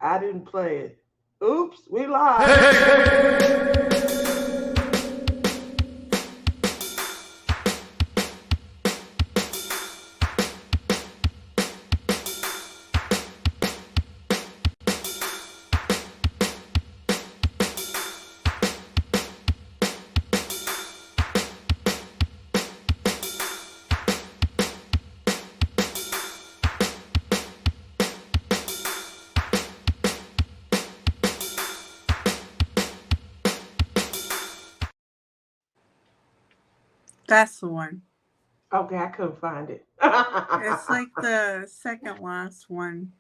I didn't play it. Oops, we live. That's the one. Okay, I couldn't find it. It's like the second last one.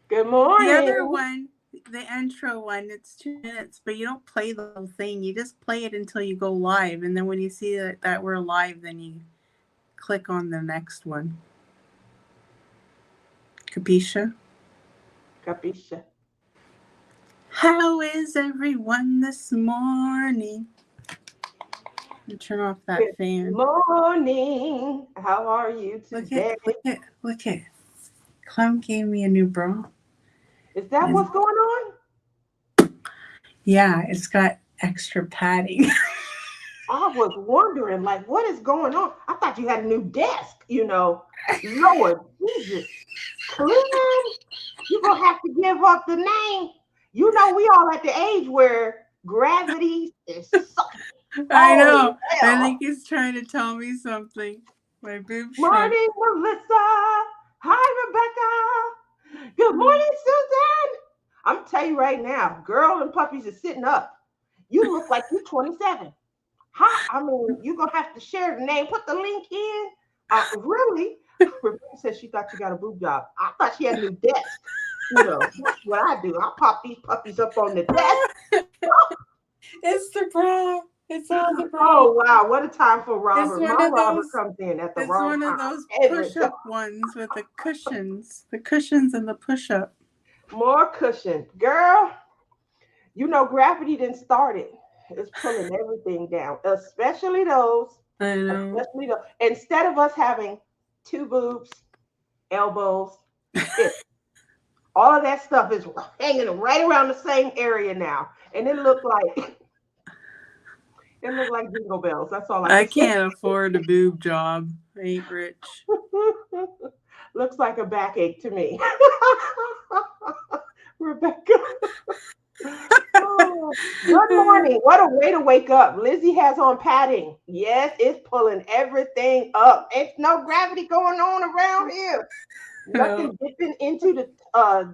Good The morning. other one, the intro one, it's 2 minutes, but you don't play the whole thing. You just play it until you go live. And then when you see that we're live, then you click on the next one. Capisce? Capisce. How is everyone this morning? Turn off that Good fan. morning. How are you today? Look at. Clem gave me a new bra. Is that what's going on? Yeah, it's got extra padding. I was wondering, like, what is going on? I thought you had a new desk, Lord Jesus. Clem, you're going to have to give up the name. We all at the age where gravity is sucking. I know. I think he's trying to tell me something. My boobs shrunk. Morning, Melissa. Hi, Rebecca. Good morning, Susan. I'm telling you right now, girl and puppies are sitting up. You look like you're 27. Hi, you're going to have to share the name. Put the link in. Really? Rebecca said she thought you got a boob job. I thought she had a new desk. That's what I do. I pop these puppies up on the desk. It's the bra. It's all the bra. Oh, wow. What a time for Robert. My Robert comes in at the wrong time. It's one of those push-up ones with the cushions. The cushions and the push-up. More cushion. Girl, gravity didn't start it. It's pulling everything down, especially those. I know. Especially those. Instead of us having 2 boobs, elbows, hips, all of that stuff is hanging right around the same area now. And it looked like jingle bells. That's all I can't afford a boob job. I ain't rich. Looks like a backache to me. Rebecca. Oh, good morning. What a way to wake up. Lizzie has on padding. Yes, it's pulling everything up. It's no gravity going on around here. Nothing dipping into the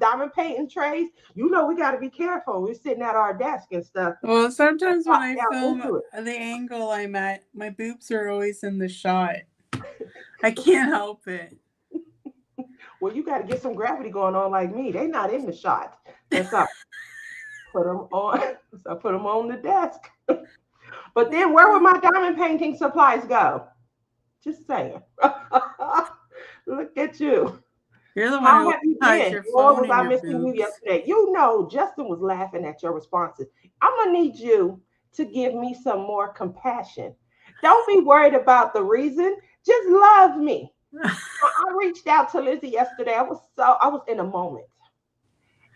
diamond painting trays. We got to be careful. We're sitting at our desk and stuff. Well, sometimes when I film the angle I'm at, my boobs are always in the shot. I can't help it. Well, you got to get some gravity going on like me. They're not in the shot. That's up. Put them on. So I put them on the desk. But then where would my diamond painting supplies go? Just saying. Look at you. You're the one How who have you been? your Or phone was I missing you yesterday? Justin was laughing at your responses. I'm going to need you to give me some more compassion. Don't be worried about the reason. Just love me. I reached out to Lizzie yesterday. I was in a moment.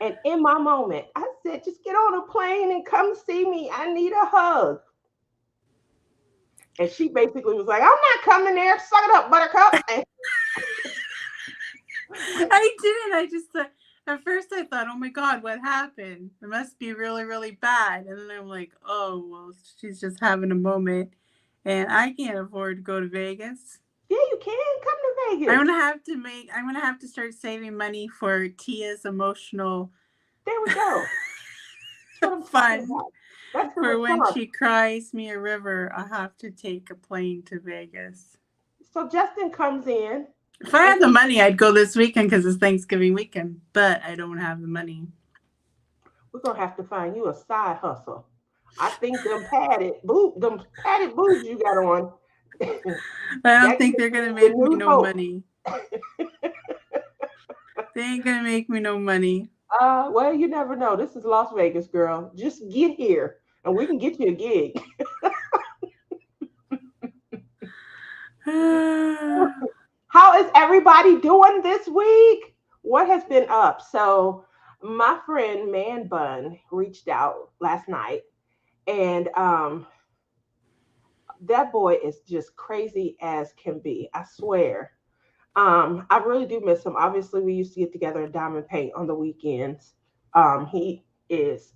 And in my moment, I said, just get on a plane and come see me. I need a hug. And she basically was like, I'm not coming there. Suck it up, buttercup. I didn't. I just at first I thought, oh my God, what happened? It must be really, really bad. And then I'm like, oh, well, she's just having a moment. And I can't afford to go to Vegas. Yeah, you can. Come to Vegas. I'm gonna have to start saving money for Tia's emotional. There we go. Fun. For when she cries me a river, I have to take a plane to Vegas. So Justin comes in. If I had the money, I'd go this weekend because it's Thanksgiving weekend. But I don't have the money. We're gonna have to find you a side hustle. I think them padded boobs you got on. I don't think they're gonna make me no money. They ain't gonna make me no money. Well, you never know. This is Las Vegas, girl. Just get here and we can get you a gig. How is everybody doing this week? What has been up? So my friend Man Bun reached out last night, and that boy is just crazy as can be. I swear. I really do miss him. Obviously, we used to get together in Diamond Paint on the weekends. He is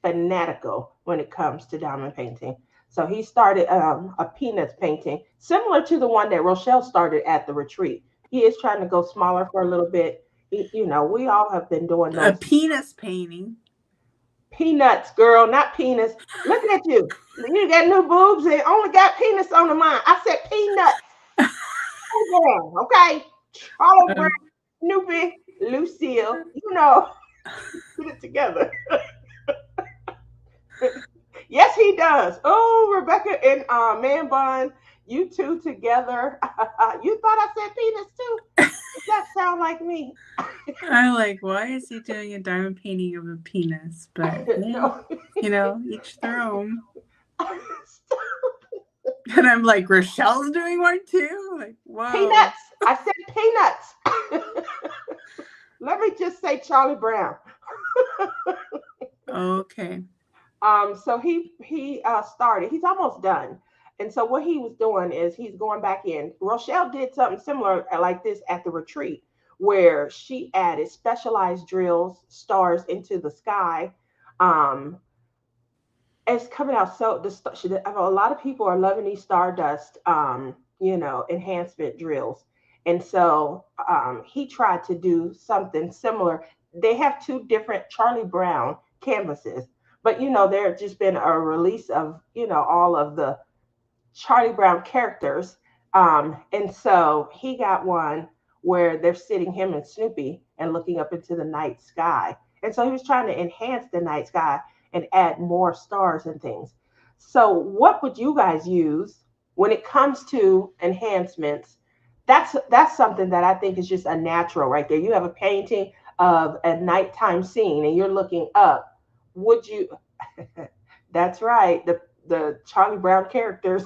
fanatical when it comes to diamond painting. So he started a peanuts painting, similar to the one that Rochelle started at the retreat. He is trying to go smaller for a little bit. We all have been doing A those penis painting. peanuts, girl, not penis. Look at you. You got new boobs and only got penis on the mind. I said peanuts. Oh, yeah, okay. Charlie Brown, Um, Snoopy, Lucille, get it together. Yes, he does. Oh, Rebecca and Man Bun, you two together. You thought I said penis too? Does that sound like me? I'm like, why is he doing a diamond painting of a penis? But hey, No. each their own. And I'm like, Rochelle's doing one too? Like, whoa. Peanuts. I said peanuts. Let me just say Charlie Brown. Okay. So he started. He's almost done. And so what he was doing is he's going back in. Rochelle did something similar like this at the retreat, where she added specialized drills, stars into the sky. Um, it's coming out so a lot of people are loving these stardust, enhancement drills. And so he tried to do something similar. They have two different Charlie Brown canvases, but there just been a release of all of the Charlie Brown characters. And so he got one where they're sitting him and Snoopy and looking up into the night sky. And so he was trying to enhance the night sky and add more stars and things. So what would you guys use when it comes to enhancements? That's something that I think is just a natural right there. You have a painting of a nighttime scene and you're looking up. Would you That's right. The Charlie Brown characters.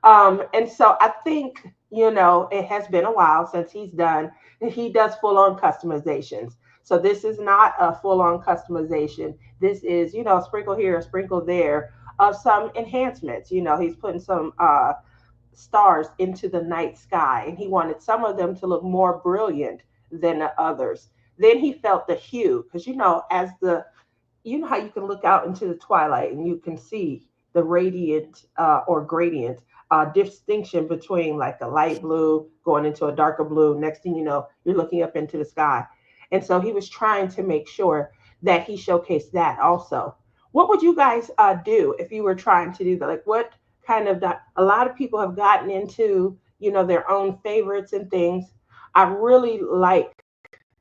And so I think, it has been a while since he does full on customizations. So this is not a full on customization. This is, a sprinkle here, a sprinkle there of some enhancements. He's putting some stars into the night sky, and he wanted some of them to look more brilliant than the others. Then he felt the hue, because, how you can look out into the twilight and you can see the radiant or gradient distinction between like a light blue going into a darker blue. Next thing you know, you're looking up into the sky. And so he was trying to make sure that he showcased that also. What would you guys do if you were trying to do that? Like, what kind of a lot of people have gotten into, their own favorites and things. I really like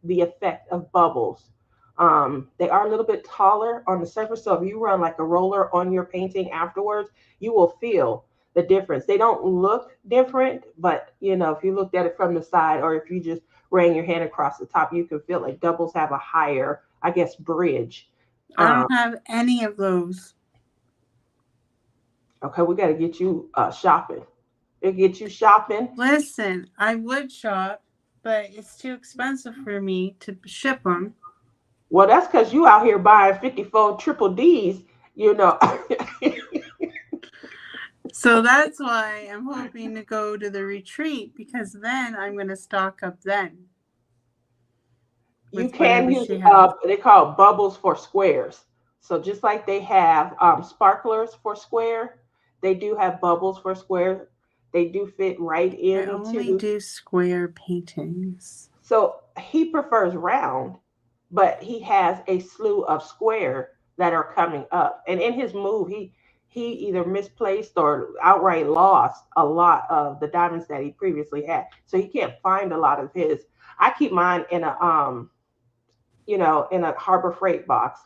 the effect of bubbles. They are a little bit taller on the surface. So if you run like a roller on your painting afterwards, you will feel the difference. They don't look different, but if you looked at it from the side or if you just ran your hand across the top, you can feel like doubles have a higher, I guess, bridge. I Um, don't have any of those. okay, we got to get you shopping. We'll get you shopping. Listen, I would shop, but it's too expensive for me to ship them. Well, that's because you out here buying 54 triple D's, you know. So that's why I'm hoping to go to the retreat because then I'm going to stock up then You with can whatever use she has. they call bubbles for squares. So just like they have sparklers for square, they do have bubbles for square. They do fit right I only into. do square paintings. So he prefers round, but he has a slew of square that are coming up. And in his move, he either misplaced or outright lost a lot of the diamonds that he previously had. So he can't find a lot of his. I keep mine in a Harbor Freight box,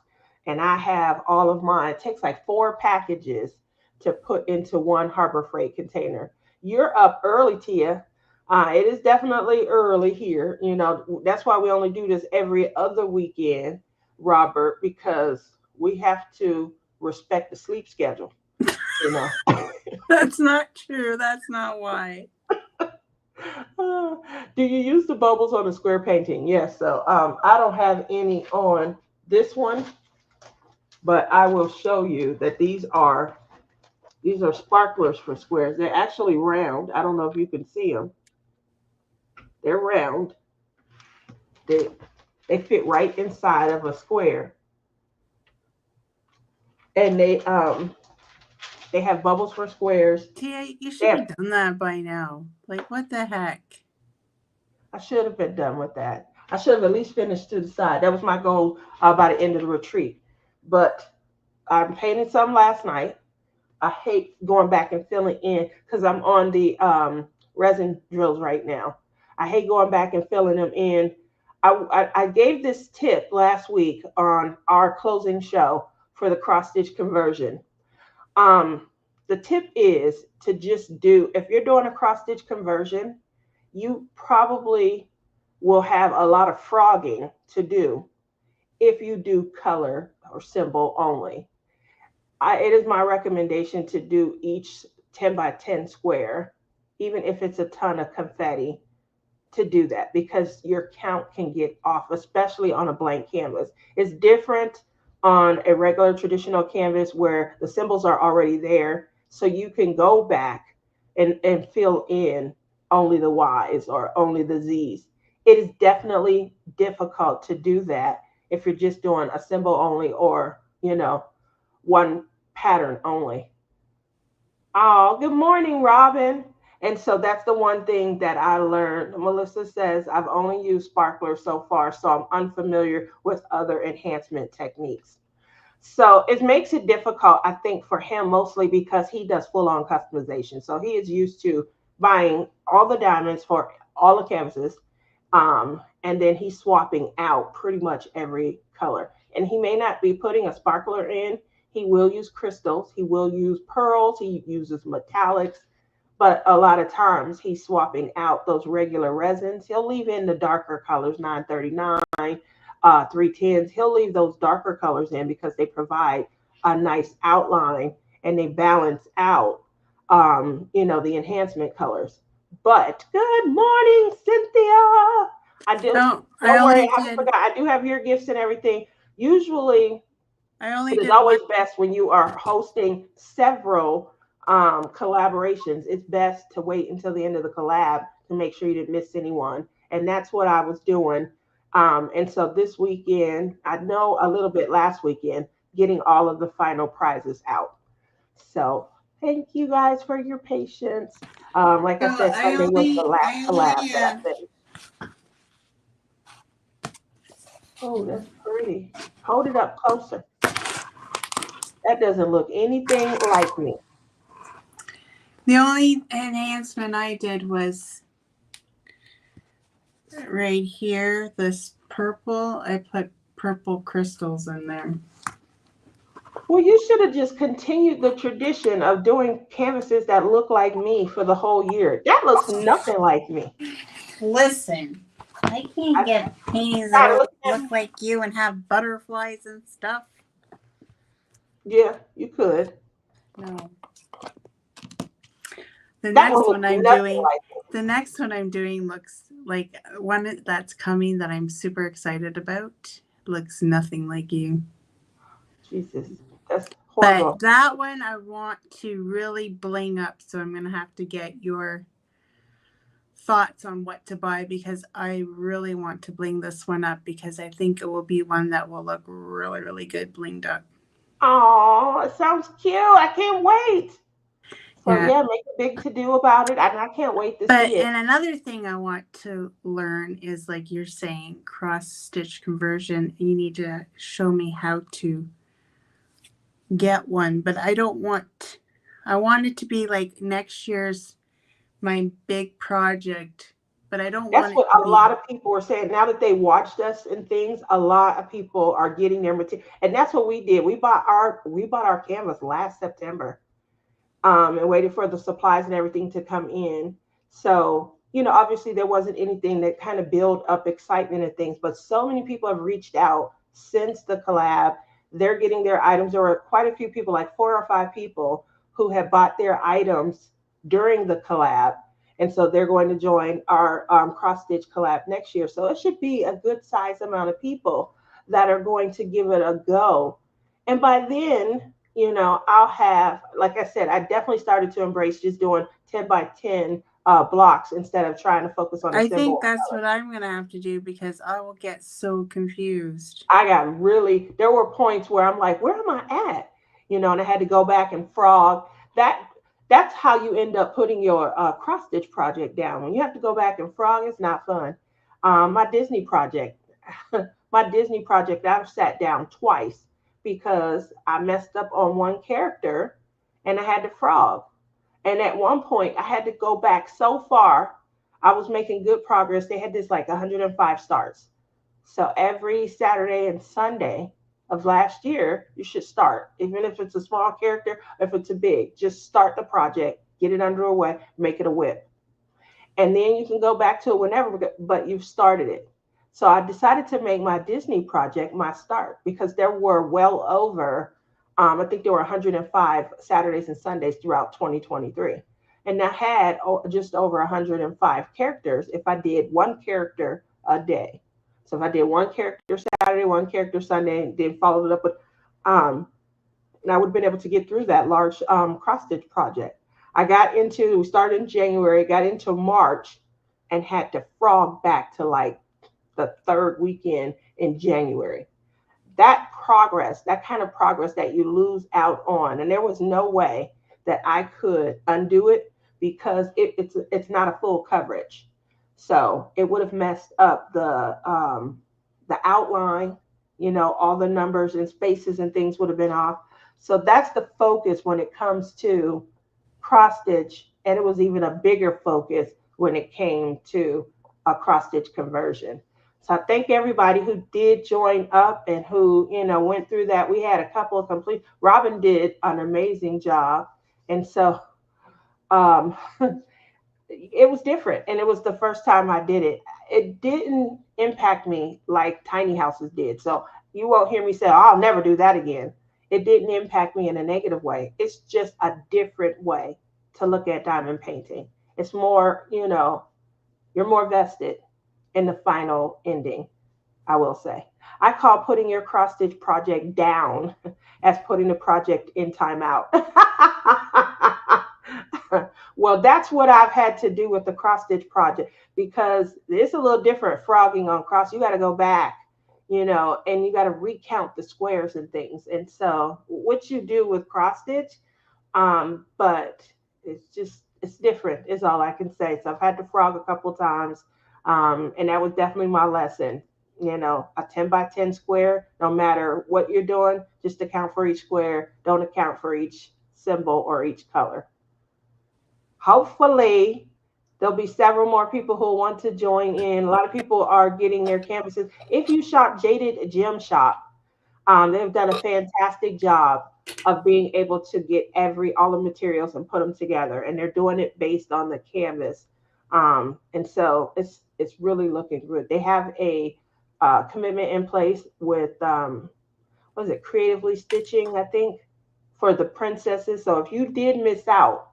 and I have all of mine. It takes like 4 packages to put into one Harbor Freight container. You're up early, Tia. It is definitely early here. That's why we only do this every other weekend, Robert, because we have to respect the sleep schedule. You know. That's not true. That's not why. Uh, do you use the bubbles on the square painting? Yes. So I don't have any on this one, but I will show you that these are sparklers for squares. They're actually round. I don't know if you can see them. They're round. They they fit right inside of a square, and they have bubbles for squares. Tia, you They should be have, done that by now. Like, what the heck? I should have been done with that. I should have at least finished to the side. That was my goal by the end of the retreat. But I painted some last night. I hate going back and filling in because I'm on the resin drills right now. I hate going back and filling them in. I gave this tip last week on our closing show for the cross stitch conversion. Um, the tip is to just do, if you're doing a cross stitch conversion, you probably will have a lot of frogging to do if you do color or symbol only. It is my recommendation to do each 10 by 10 square, even if it's a ton of confetti, to do that because your count can get off, especially on a blank canvas. It's different on a regular traditional canvas where the symbols are already there. So you can go back and fill in only the Y's or only the Z's. It is definitely difficult to do that if you're just doing a symbol only or, one pattern only. Oh, good morning, Robin. And so that's the one thing that I learned. Melissa says, I've only used sparklers so far, so I'm unfamiliar with other enhancement techniques. So it makes it difficult, I think, for him mostly because he does full on customization. So he is used to buying all the diamonds for all the canvases. And then he's swapping out pretty much every color. And he may not be putting a sparkler in. He will use crystals. He will use pearls. He uses metallics. But a lot of times he's swapping out those regular resins. He'll leave in the darker colors, 939, 310s. He'll leave those darker colors in because they provide a nice outline and they balance out, the enhancement colors. But good morning, Cynthia. I do. No, I Don't worry, I only haven't did. forgot. I do have your gifts and everything. Usually, I only it is did one. always best when you are hosting several collaborations. It's best to wait until the end of the collab to make sure you didn't miss anyone. And that's what I was doing. And so this weekend, I know a little bit last weekend, getting all of the final prizes out. So thank you guys for your patience. Like I So said, Sunday was the last I collab only, that I finished. Oh, that's pretty. Hold it up closer. That doesn't look anything like me. the only enhancement I did was right here. This purple. I put purple crystals in there. Well, you should have just continued the tradition of doing canvases that look like me for the whole year. That looks nothing like me. Listen, I can't I get paintings started that looking at, look like you and have butterflies and stuff. yeah, you could. No. The That one next looks one I'm nothing doing, like the next one I'm doing looks like one that's coming that I'm super excited about. Looks nothing like you. me. Jesus, that's But horrible. that one I want to really bling up, so I'm gonna have to get your thoughts on what to buy because I really want to bling this one up because I think it will be one that will look really, really good blinged up. Oh, it sounds cute. I can't wait. So Yeah. yeah, make a big to do about it, and I can't wait to But see it. and another thing I want to learn is like you're saying cross stitch conversion. You need to show me how to get one, but I don't want. I want it to be like next year's my big project, but I don't That's want it what to a lot be. of people are saying. Now that they watched us and things, a lot of people are getting their material, and that's what we did. We bought our canvas last September, and waited for the supplies and everything to come in. So, obviously there wasn't anything that kind of build up excitement and things, but so many people have reached out since the collab. They're getting their items. There were quite a few people, like 4 or 5 people, who have bought their items during the collab. And so they're going to join our cross stitch collab next year. So it should be a good size amount of people that are going to give it a go. And by then, I'll have, like I said, I definitely started to embrace just doing 10 by 10 blocks instead of trying to focus on a I symbol think or that's color. what I'm gonna have to do because I will get so confused. I got really, there were points where I'm like, where am I at? And I had to go back and frog. That that's how you end up putting your cross stitch project down. When you have to go back and frog, it's not fun. My Disney project, my Disney project, I've sat down twice because I messed up on one character and I had to frog. And at one point, I had to go back so far. I was making good progress. They had this like 105 starts. So every Saturday and Sunday of last year, you should start. Even if it's a small character, if it's a big, just start the project, get it underway, make it a whip. And then you can go back to it whenever, but you've started it. So I decided to make my Disney project my start because there were well over, I think there were 105 Saturdays and Sundays throughout 2023. And I had just over 105 characters if I did one character a day. So if I did one character Saturday, one character Sunday, then followed it up with, um, and I would have been able to get through that large cross stitch project. We started in January, got into March, and had to frog back to like the third weekend in January. That progress, that kind of progress that you lose out on, and there was no way that I could undo it because it's not a full coverage. So it would have messed up the outline, all the numbers and spaces and things would have been off. So that's the focus when it comes to cross stitch, and it was even a bigger focus when it came to a cross stitch conversion. So I thank everybody who did join up and who went through that. We had a couple of complete. Robin did an amazing job, and so um, it was different, and it was the first time I did it. It didn't impact me like tiny houses did. So you won't hear me say, oh, I'll never do that again. It didn't impact me in a negative way. It's just a different way to look at diamond painting. It's more, you're more vested in the final ending, I will say. I call putting your cross stitch project down as putting the project in timeout. Well, that's what I've had to do with the cross stitch project because it's a little different frogging on cross. You got to go back, and you got to recount the squares and things. And so, what you do with cross stitch, but it's different. Is all I can say. So I've had to frog a couple times, and that was definitely my lesson. A 10 by 10 square, no matter what you're doing, just account for each square. Don't account for each symbol or each color. Hopefully, there'll be several more people who want to join in. A lot of people are getting their canvases. If you shop Jaded Gem Shop, they've done a fantastic job of being able to get all the materials and put them together, and they're doing it based on the canvas. And so it's really looking good. They have a commitment in place with what is it, creatively stitching, I think, for the princesses. So if you did miss out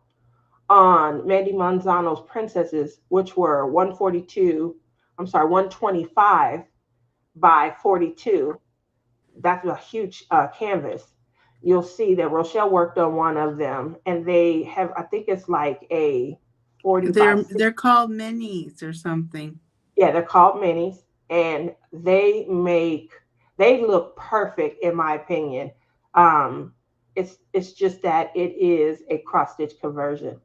on Mandy Manzano's princesses, which were 125 by 42, that's a huge canvas. You'll see that Rochelle worked on one of them, and they have, I think it's like a 40 by They're called minis or something. yeah, they're called minis, and they look perfect in my opinion. Um, it's just that it is a cross stitch conversion.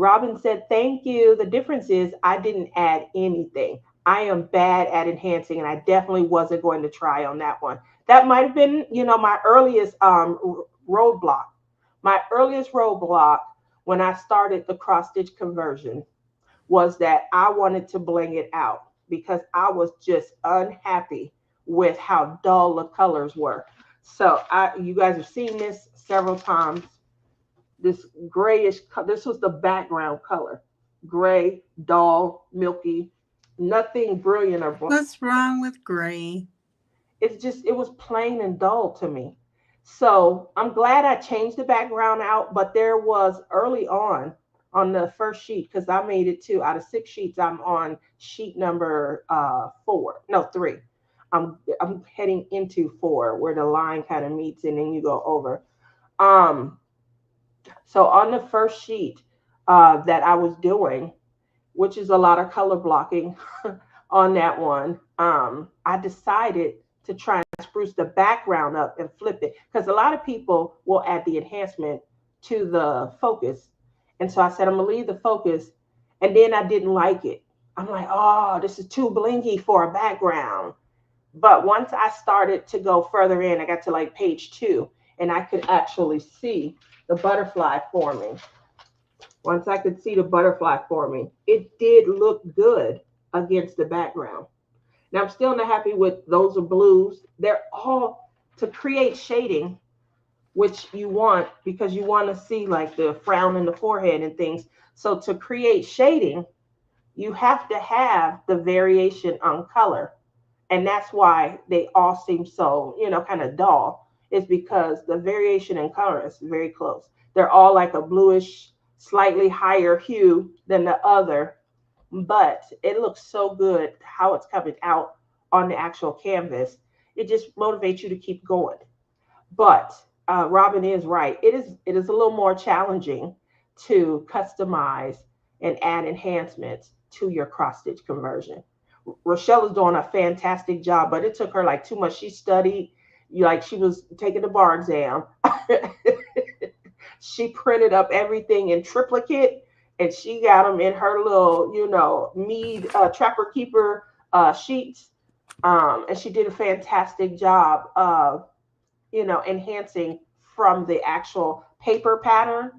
Robin said, "Thank you. The difference is I didn't add anything. I am bad at enhancing, and I definitely wasn't going to try on that one. That might have been, my earliest roadblock. My earliest roadblock when I started the cross stitch conversion was that I wanted to bling it out because I was just unhappy with how dull the colors were. So you guys have seen this several times. This grayish, this was the background color, gray, dull, milky, nothing brilliant or bright. What's wrong with gray? It was plain and dull to me. So I'm glad I changed the background out, but there was early on. on the first sheet because I made it to out of 6 sheets. I'm on sheet number 4, no 3. I'm heading into 4 where the line kind of meets and then you go over. Um, so on the first sheet that I was doing, which is a lot of color blocking on that one, I decided to try and spruce the background up and flip it because a lot of people will add the enhancement to the focus. And so I said, I'm going to leave the focus. And then I didn't like it. I'm like, oh, this is too blinky for a background. But once I started to go further in, I got to like page 2 and I could actually see the butterfly forming. Once I could see the butterfly forming, it did look good against the background. Now I'm still not happy with those are blues. They're all to create shading, which you want because you want to see like the frown in the forehead and things. So to create shading, you have to have the variation on color. And that's why they all seem so, kind of dull, is because the variation in color is very close. They're all like a bluish, slightly higher hue than the other, but it looks so good how it's coming out on the actual canvas. It just motivates you to keep going. But Robin is right. It is a little more challenging to customize and add enhancements to your cross stitch conversion. Rochelle is doing a fantastic job, but it took her like too much. She studied, like she was taking the bar exam. She printed up everything in triplicate and she got them in her little, Mead Trapper Keeper sheets. And she did a fantastic job of, enhancing from the actual paper pattern.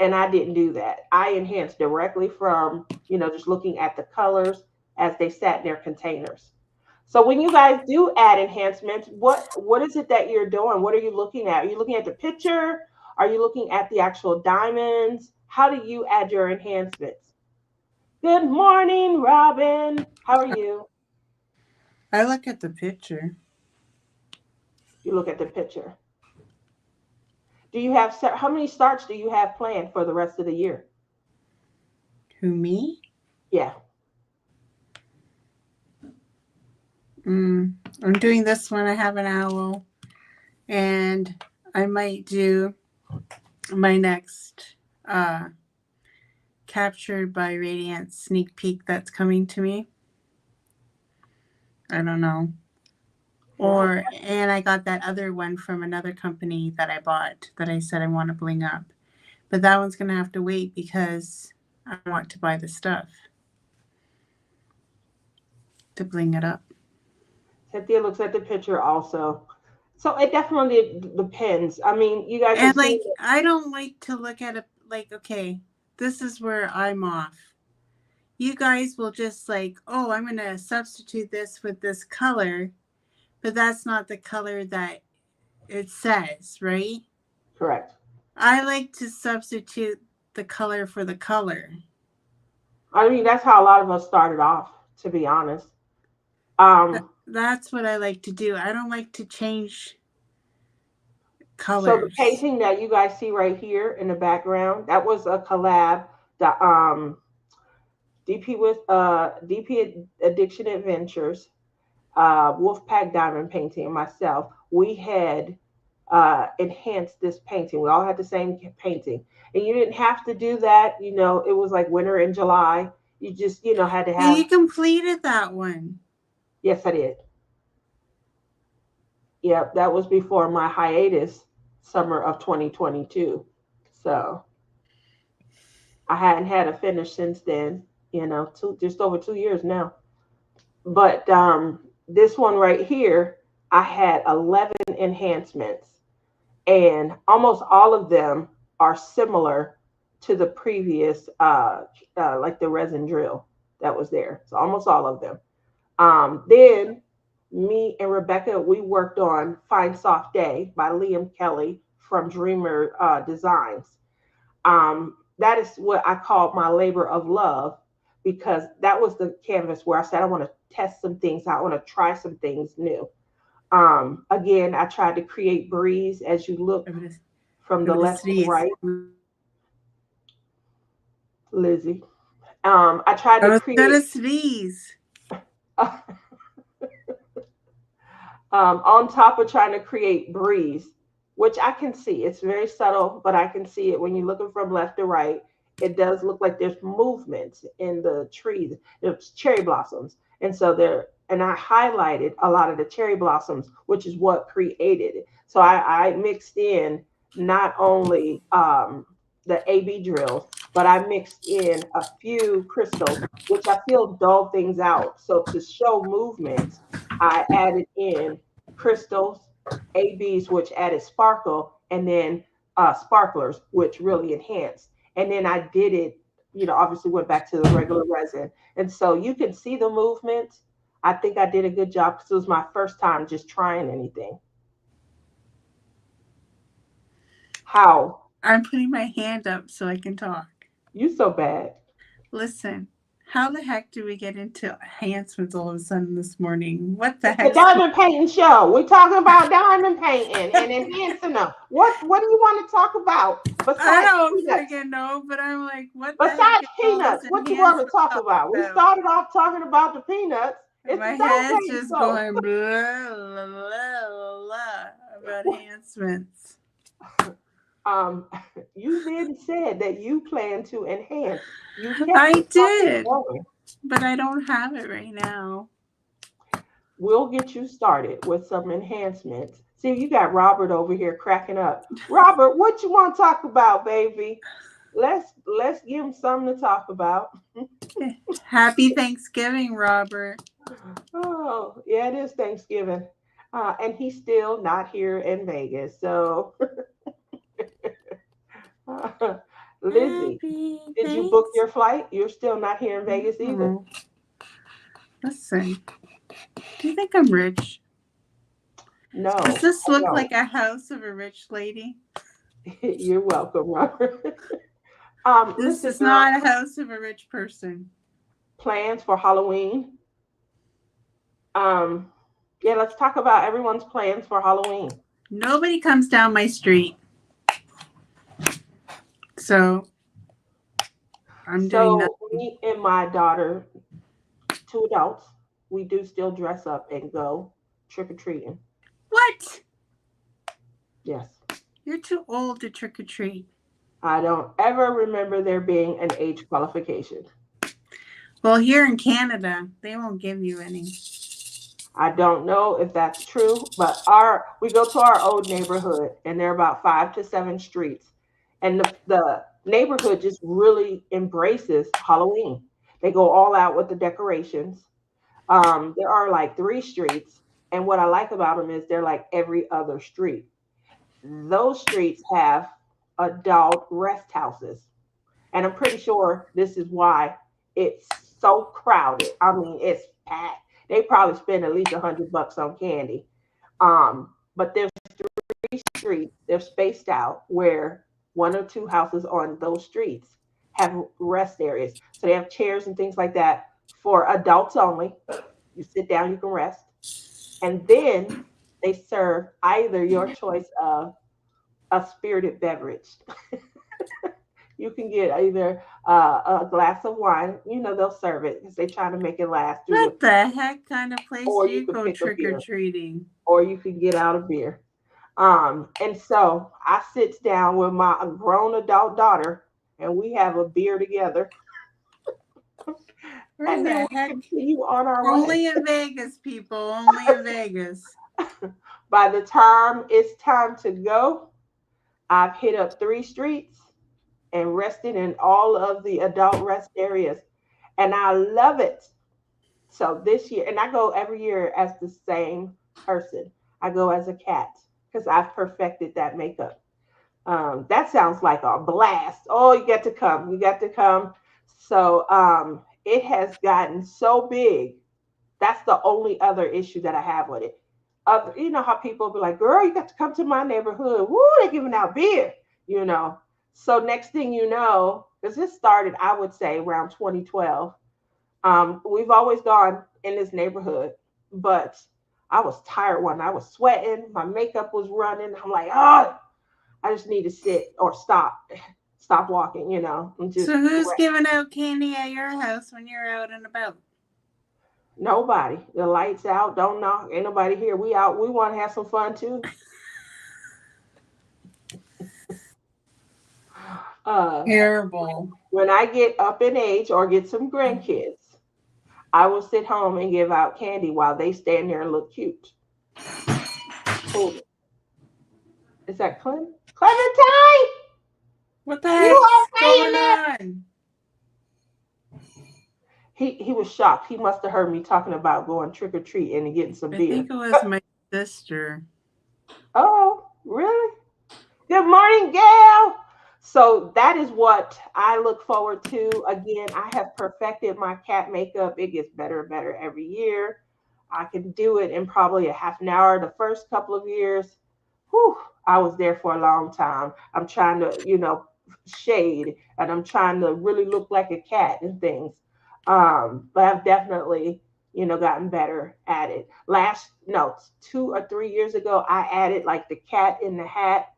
And I didn't do that. I enhanced directly from, just looking at the colors as they sat in their containers. So when you guys do add enhancements, what is it that you're doing? What are you looking at? Are you looking at the picture? Are you looking at the actual diamonds? How do you add your enhancements? Good morning, Robin. How are you? I look at the picture. You look at the picture. Do you have how many starts do you have planned for the rest of the year? Who, me? Yeah. Mm, I'm doing this one. I have an owl. And I might do my next Captured by Radiance sneak peek that's coming to me. I don't know. Wow. And I got that other one from another company that I bought that I said I want to bling up. But that one's going to have to wait because I want to buy the stuff to bling it up. Cynthia looks at the picture also. So it definitely depends. I mean, you guys have And seen like, I don't like to look at it like, okay, this is where I'm off. You guys will just like, oh, I'm going to substitute this with this color, but that's not the color that it says, right? correct. I like to substitute the color for the color. I mean, that's how a lot of us started off, to be honest. Um, That's what I like to do. I don't like to change so the colors. painting that you guys see right here in the background, that was a collab that DP with DP Addiction Adventures, Wolfpack Diamond painting, and myself. We had enhanced this painting. We all had the same painting, and you didn't have to do that. It was like winter in July. You just had to And have. you completed that one. Yes, I did. Yep, that was before my hiatus, summer of 2022. So I hadn't had a finish since then. Just over 2 years now. But this one right here, I had 11 enhancements, and almost all of them are similar to the previous, like the resin drill that was there. So almost all of them. Then me and Rebecca, we worked on Fine Soft Day by Liam Kelly from Dreamer Designs. That is what I called my labor of love because that was the canvas where I said I want to test some things out. I want to try some things new. Again, I tried to create breeze. As you look from the left to right, I'm gonna see it. Lizzie. I tried I to was gonna create sneeze. on top of trying to create breeze, which I can see. It's very subtle, but I can see it when you're looking from left to right. It does look like there's movement in the trees. There's cherry blossoms, and so there. And I highlighted a lot of the cherry blossoms, which is what created it. So I mixed in not only the AB drills, but I mixed in a few crystals, which I feel dull things out. So to show movement, I added in crystals, ABs, which added sparkle, and then sparklers, which really enhanced. And then I did it, obviously went back to the regular resin. And so you can see the movement. I think I did a good job because it was my first time just trying anything. How? I'm putting my hand up so I can talk. You so bad. Listen, how the heck do we get into enhancements all of a sudden this morning? What the It's the heck's going diamond painting show. We're talking about diamond painting and enhancing them. What do you want to talk about I besides don't peanuts? freaking know, but I'm like, what the heck Besides is all this peanuts, what you want to enhancement talk talk about? We about? started off talking about the peanuts. It's the My diamond head's painting just show. going blah, blah, blah, blah, about enhancements. um, you then said that you plan to enhance. You kept the I topic did, going. but I don't have it right now. We'll get you started with some enhancements. See, you got Robert over here cracking up. Robert, what you want to talk about, baby? Let's give him something to talk about. Happy Thanksgiving, Robert. Oh, yeah, it is Thanksgiving. And he's still not here in Vegas. So, Lizzie, Happy did you book Thanksgiving. your flight? You're still not here in Vegas either. Oh, listen, do you think I'm rich? Does No, this I look don't. like a house of a rich lady? You're welcome, Robert. This Listen, is girl, not a house of a rich person. plans for Halloween. Um, yeah, let's talk about everyone's plans for Halloween. Nobody comes down my street, so I'm doing So, nothing. me and my daughter, two adults, we do still dress up and go trick or treating. What? Yes. You're too old to trick or treat. I don't ever remember there being an age qualification. Well, here in Canada, they won't give you any. I don't know if that's true, but our we go to our old neighborhood and there are about 5 to 7 streets. And the neighborhood just really embraces Halloween. They go all out with the decorations. There are like 3 streets, and what I like about them is they're like every other street. Those streets have adult rest houses. And I'm pretty sure this is why it's so crowded. I mean, it's packed. They probably spend at least $100 on candy. But there's 3 streets, they're spaced out where 1 or 2 houses on those streets have rest areas. So they have chairs and things like that for adults only. You sit down, you can rest. And then they serve either your choice of a spirited beverage. You can get either a glass of wine. They'll serve it because they try to make it last through the, What the heck kind of place or do you you could go pick a trick or beer, treating? or you can get out a beer. And so I sits down with my grown adult daughter, and we have a beer together, Where and then the we heck? continue on our way. Only in Vegas, people. Only in Vegas. By the time it's time to go, I've hit up 3 streets and rested in all of the adult rest areas, and I love it. So this year, and I go every year as the same person. I go as a cat because I've perfected that makeup. That sounds like a blast. Oh, you got to come. You got to come. So it has gotten so big. That's the only other issue that I have with it. You know how people be like, girl, you got to come to my neighborhood. Woo, they're giving out beer, you know. So next thing you know, because this started, I would say, around 2012. We've always gone in this neighborhood, but I was tired one. I was sweating. My makeup was running. I'm like, oh, I just need to sit or stop. stop walking, and just So who's giving out candy at your house when you're out and about? nobody. The lights out, don't knock, ain't nobody here. We out. We want to have some fun too. Uh, Terrible. when I get up in age or get some grandkids, I will sit home and give out candy while they stand there and look cute. Who is that? Clementine, What the you heck's okay in going there? on? He was shocked. He must have heard me talking about going trick or treating and getting some I think beer. it was my sister. Oh, really? Good morning, Gail. So that is what I look forward to. Again, I have perfected my cat makeup. It gets better and better every year. I can do it in probably a half an hour. The first couple of years, whew, I was there for a long time. I'm trying to, shade, and I'm trying to really look like a cat and things. But I've definitely, gotten better at it. Last, no, 2 or 3 years ago, I added like the cat in the hat,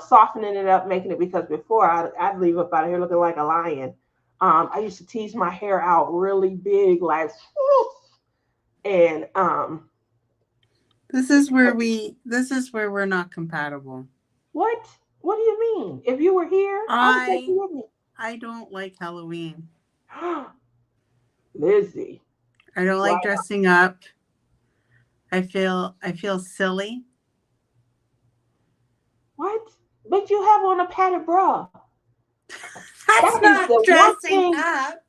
softening it up, making it, because before I'd leave up out of here looking like a lion. I used to tease my hair out really big, like, and This is where we're not compatible. what? What do you mean? If you were here, I would take I you with I don't like Halloween. me. Lizzie, I don't why? like dressing up. I feel silly. What? But you have on a padded bra. That That's is not the one dressing thing. up.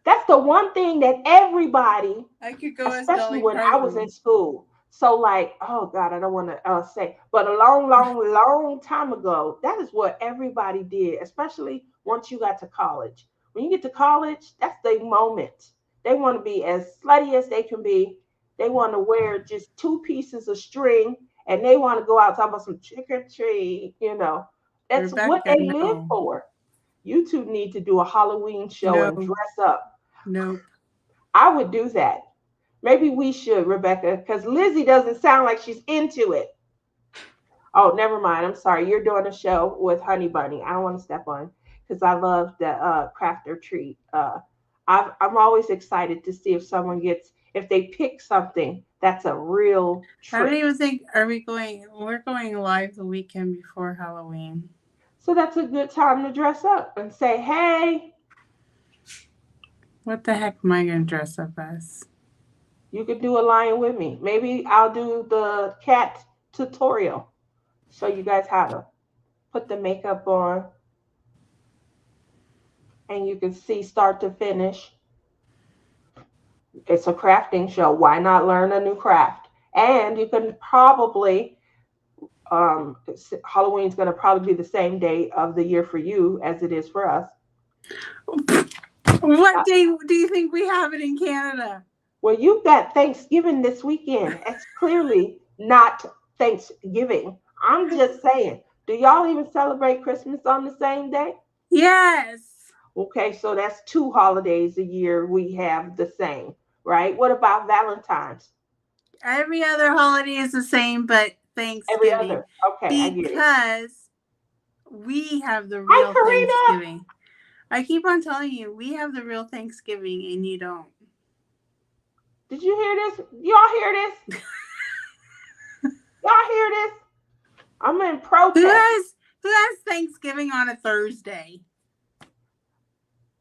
That's the one thing that everybody, I could go as especially Dolly when I was in Parton. school. So, like, oh God, I don't want to say, but a long, long, long time ago, that is what everybody did, especially once you got to college. When you get to college, that's the moment. They want to be as slutty as they can be. They want to wear just two pieces of string, and they want to go out talking about some trick or treat. That's what Rebecca, they live no. for. You two need to do a Halloween show and No. dress up. Nope. I would do that. Maybe we should, Rebecca, because Lizzie doesn't sound like she's into it. Oh, never mind. I'm sorry. You're doing a show with Honey Bunny. I don't want to step on because I love the craft or treat. I'm always excited to see if someone gets, if they pick something that's a real I don't trick. even think we're going live the weekend before Halloween. So that's a good time to dress up and say, hey, What the heck am I gonna dress up as? you could do a lion with me. Maybe I'll do the cat tutorial. Show you guys how to put the makeup on, and you can see start to finish. It's a crafting show. Why not learn a new craft? And you can probably, Halloween's going to probably be the same day of the year for you as it is for us. What Uh, day do you think we have it in Canada? well, you've got Thanksgiving this weekend. It's clearly not Thanksgiving. I'm just saying, do y'all even celebrate Christmas on the same day? Yes. Okay, so that's two holidays a year we have the same, right? What about Valentine's? Every other holiday is the same, but Every Thanksgiving. other. Okay, I get it. Because we have the Hi, real Karina. Thanksgiving. I keep on telling you, we have the real Thanksgiving and you don't. Did you hear this? Y'all hear this? Y'all hear this? I'm in Who protest. has Thanksgiving on a Thursday?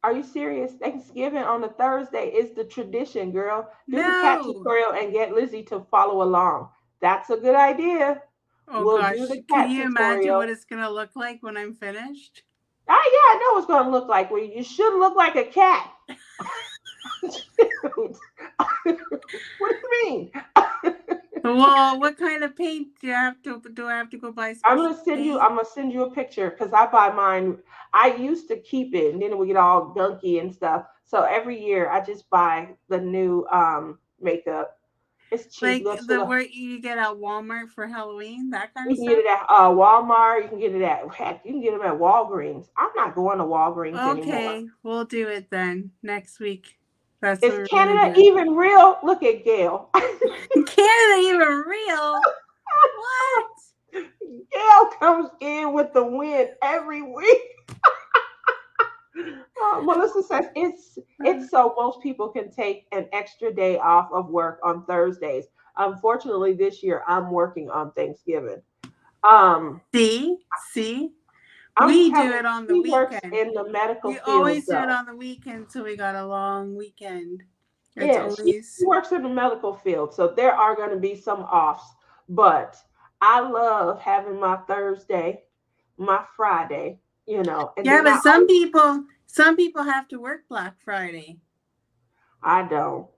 Are you serious? Thanksgiving on a Thursday is the tradition, girl. Do the cat No. tutorial and get Lizzie to follow along. That's a good idea. Oh We'll do gosh. the Can cat you imagine what tutorial. it's gonna look like when I'm finished? Ah, yeah, I know what's going to look like. Well, you should look like a cat. What do you mean? Well, what kind of paint do I have to go buy special paint? I'm gonna send you a picture because I buy mine. I used to keep it and then it would get all gunky and stuff. So every year I just buy the new makeup. It's cheap. Like You go to the the, where you get at Walmart for Halloween, that kind you of can get stuff? it at Walmart, you can get it at, heck, you can get them at Walgreens. I'm not going to Walgreens anymore. Okay, we'll do it then next week. That's what Is we're gonna Canada do. even real? Look at Gail. Canada even real? What? Gail comes in with the win every week. it's so most people can take an extra day off of work on Thursdays. Unfortunately, this year I'm working on Thanksgiving. Um, See, I'm we do telling it on the he works weekend. in the medical We field always do it though. on the weekend, so we got a long weekend. It's Yeah, she always works in the medical field, so there are going to be some offs. But I love having my Thursday, my Friday, and yeah, then but some people have to work Black Friday. I don't.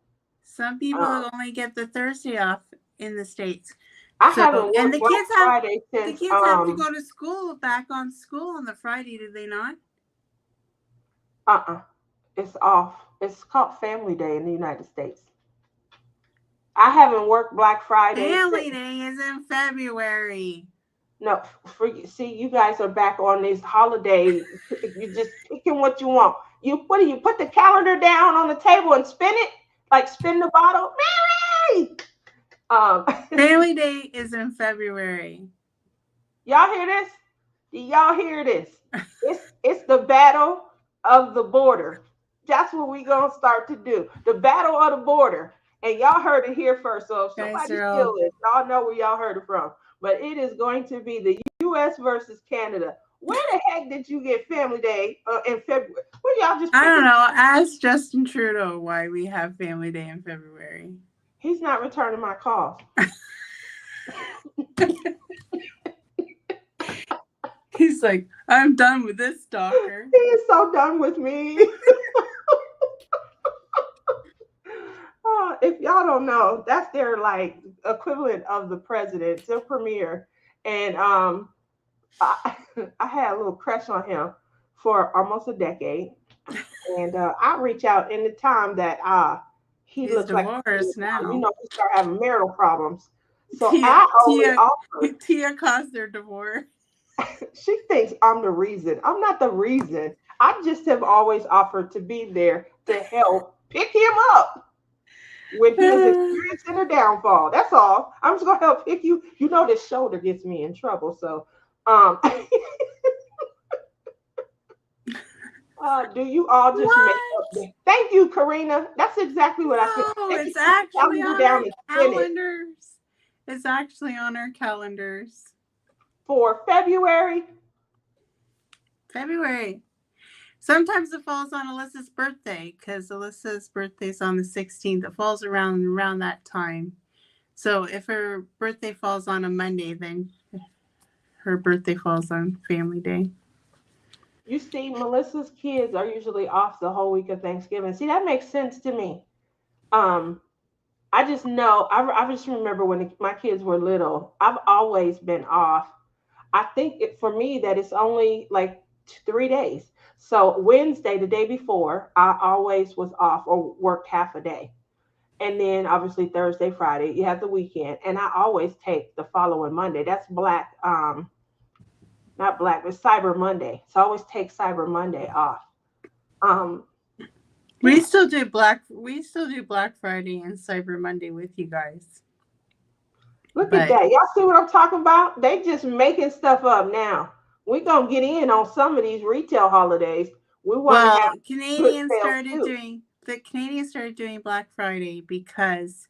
Some Um, people only get the Thursday off in the States. I So, haven't and worked Black Friday the since kids have to go to school, back on school on the Friday, do they not? uh-uh. It's off. It's called Family Day in the United States. I haven't worked Black Friday Family since. Day is in February. No, see, you guys are back on this holiday. You're just picking what you want. You put the calendar down on the table and spin it, like spin the bottle. Mary! Um, Family Day is in February. y'all hear this? Do y'all hear this? It's the battle of the border. That's what we gonna start to do. The battle of the border. And y'all heard it here first. So if Guys somebody are steal all it, y'all know where y'all heard it from. But it is going to be the US versus Canada. Where the heck did you get Family Day in February? Were y'all just I don't picking? know. Ask Justin Trudeau why we have Family Day in February. He's not returning my calls. He's like, I'm done with this stalker. He is so done with me. If y'all don't know, that's their like equivalent of the president, the premier. And I, I had a little crush on him for almost a decade. And I reach out in the time that he He's looks like he divorced now. start having marital problems. So Tia I only Tia offer. Tia caused their divorce. She thinks I'm the reason. I'm not the reason. I just have always offered to be there to help pick him up when he is experiencing a downfall. That's all. I'm just gonna help pick you. You know this shoulder gets me in trouble. So do you all just make up What? thank you, Karina. That's exactly what I feel. No, They it's just put the actually calendar on our down and spin it calendars. It's actually on our calendars. for February. February. Sometimes it falls on Alyssa's birthday because Alyssa's birthday's on the 16th. It falls around that time. So if her birthday falls on a Monday, then her birthday falls on Family Day. You see, Melissa's kids are usually off the whole week of Thanksgiving. See, that makes sense to me. Um, I just know, I just remember when my kids were little, I've always been off. I think for me that it's only like 3 days. So Wednesday, the day before, I always was off or worked half a day. And then obviously Thursday, Friday, you have the weekend. And I always take the following Monday. That's not black, but Cyber Monday. So I always take Cyber Monday off. Um, We yeah, still do Black Friday and Cyber Monday with you guys. look at But that. Y'all see what I'm talking about? They just making stuff up now. We're gonna get in on some of these retail holidays. We want to have well, good sales too. The Canadians started doing Black Friday because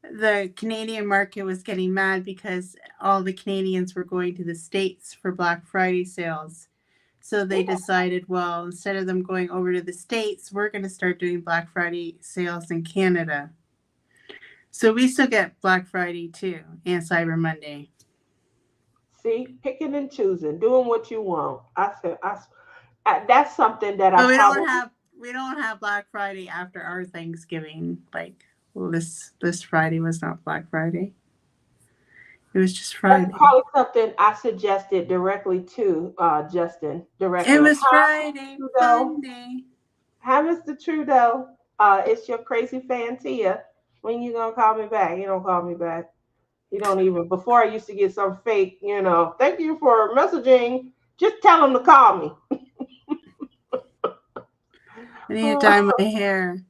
the Canadian market was getting mad because all the Canadians were going to the States for Black Friday sales. So they Yeah. decided, well, instead of them going over to the States, we're going to start doing Black Friday sales in Canada. So we still get Black Friday too and Cyber Monday. See, picking and choosing, doing what you want. That's something that I But probably we don't have Black Friday after our Thanksgiving. Like, well, this Friday was not Black Friday. It was just that's Friday. probably something I suggested directly to Justin It directly. was Hi, Friday Trudeau. fun day. Hi, Mr. Trudeau. It's your crazy fan Tia. When you gonna call me back? You don't call me back. You don't even. Before I used to get some fake, thank you for messaging. Just tell him to call me. I need to dye my hair.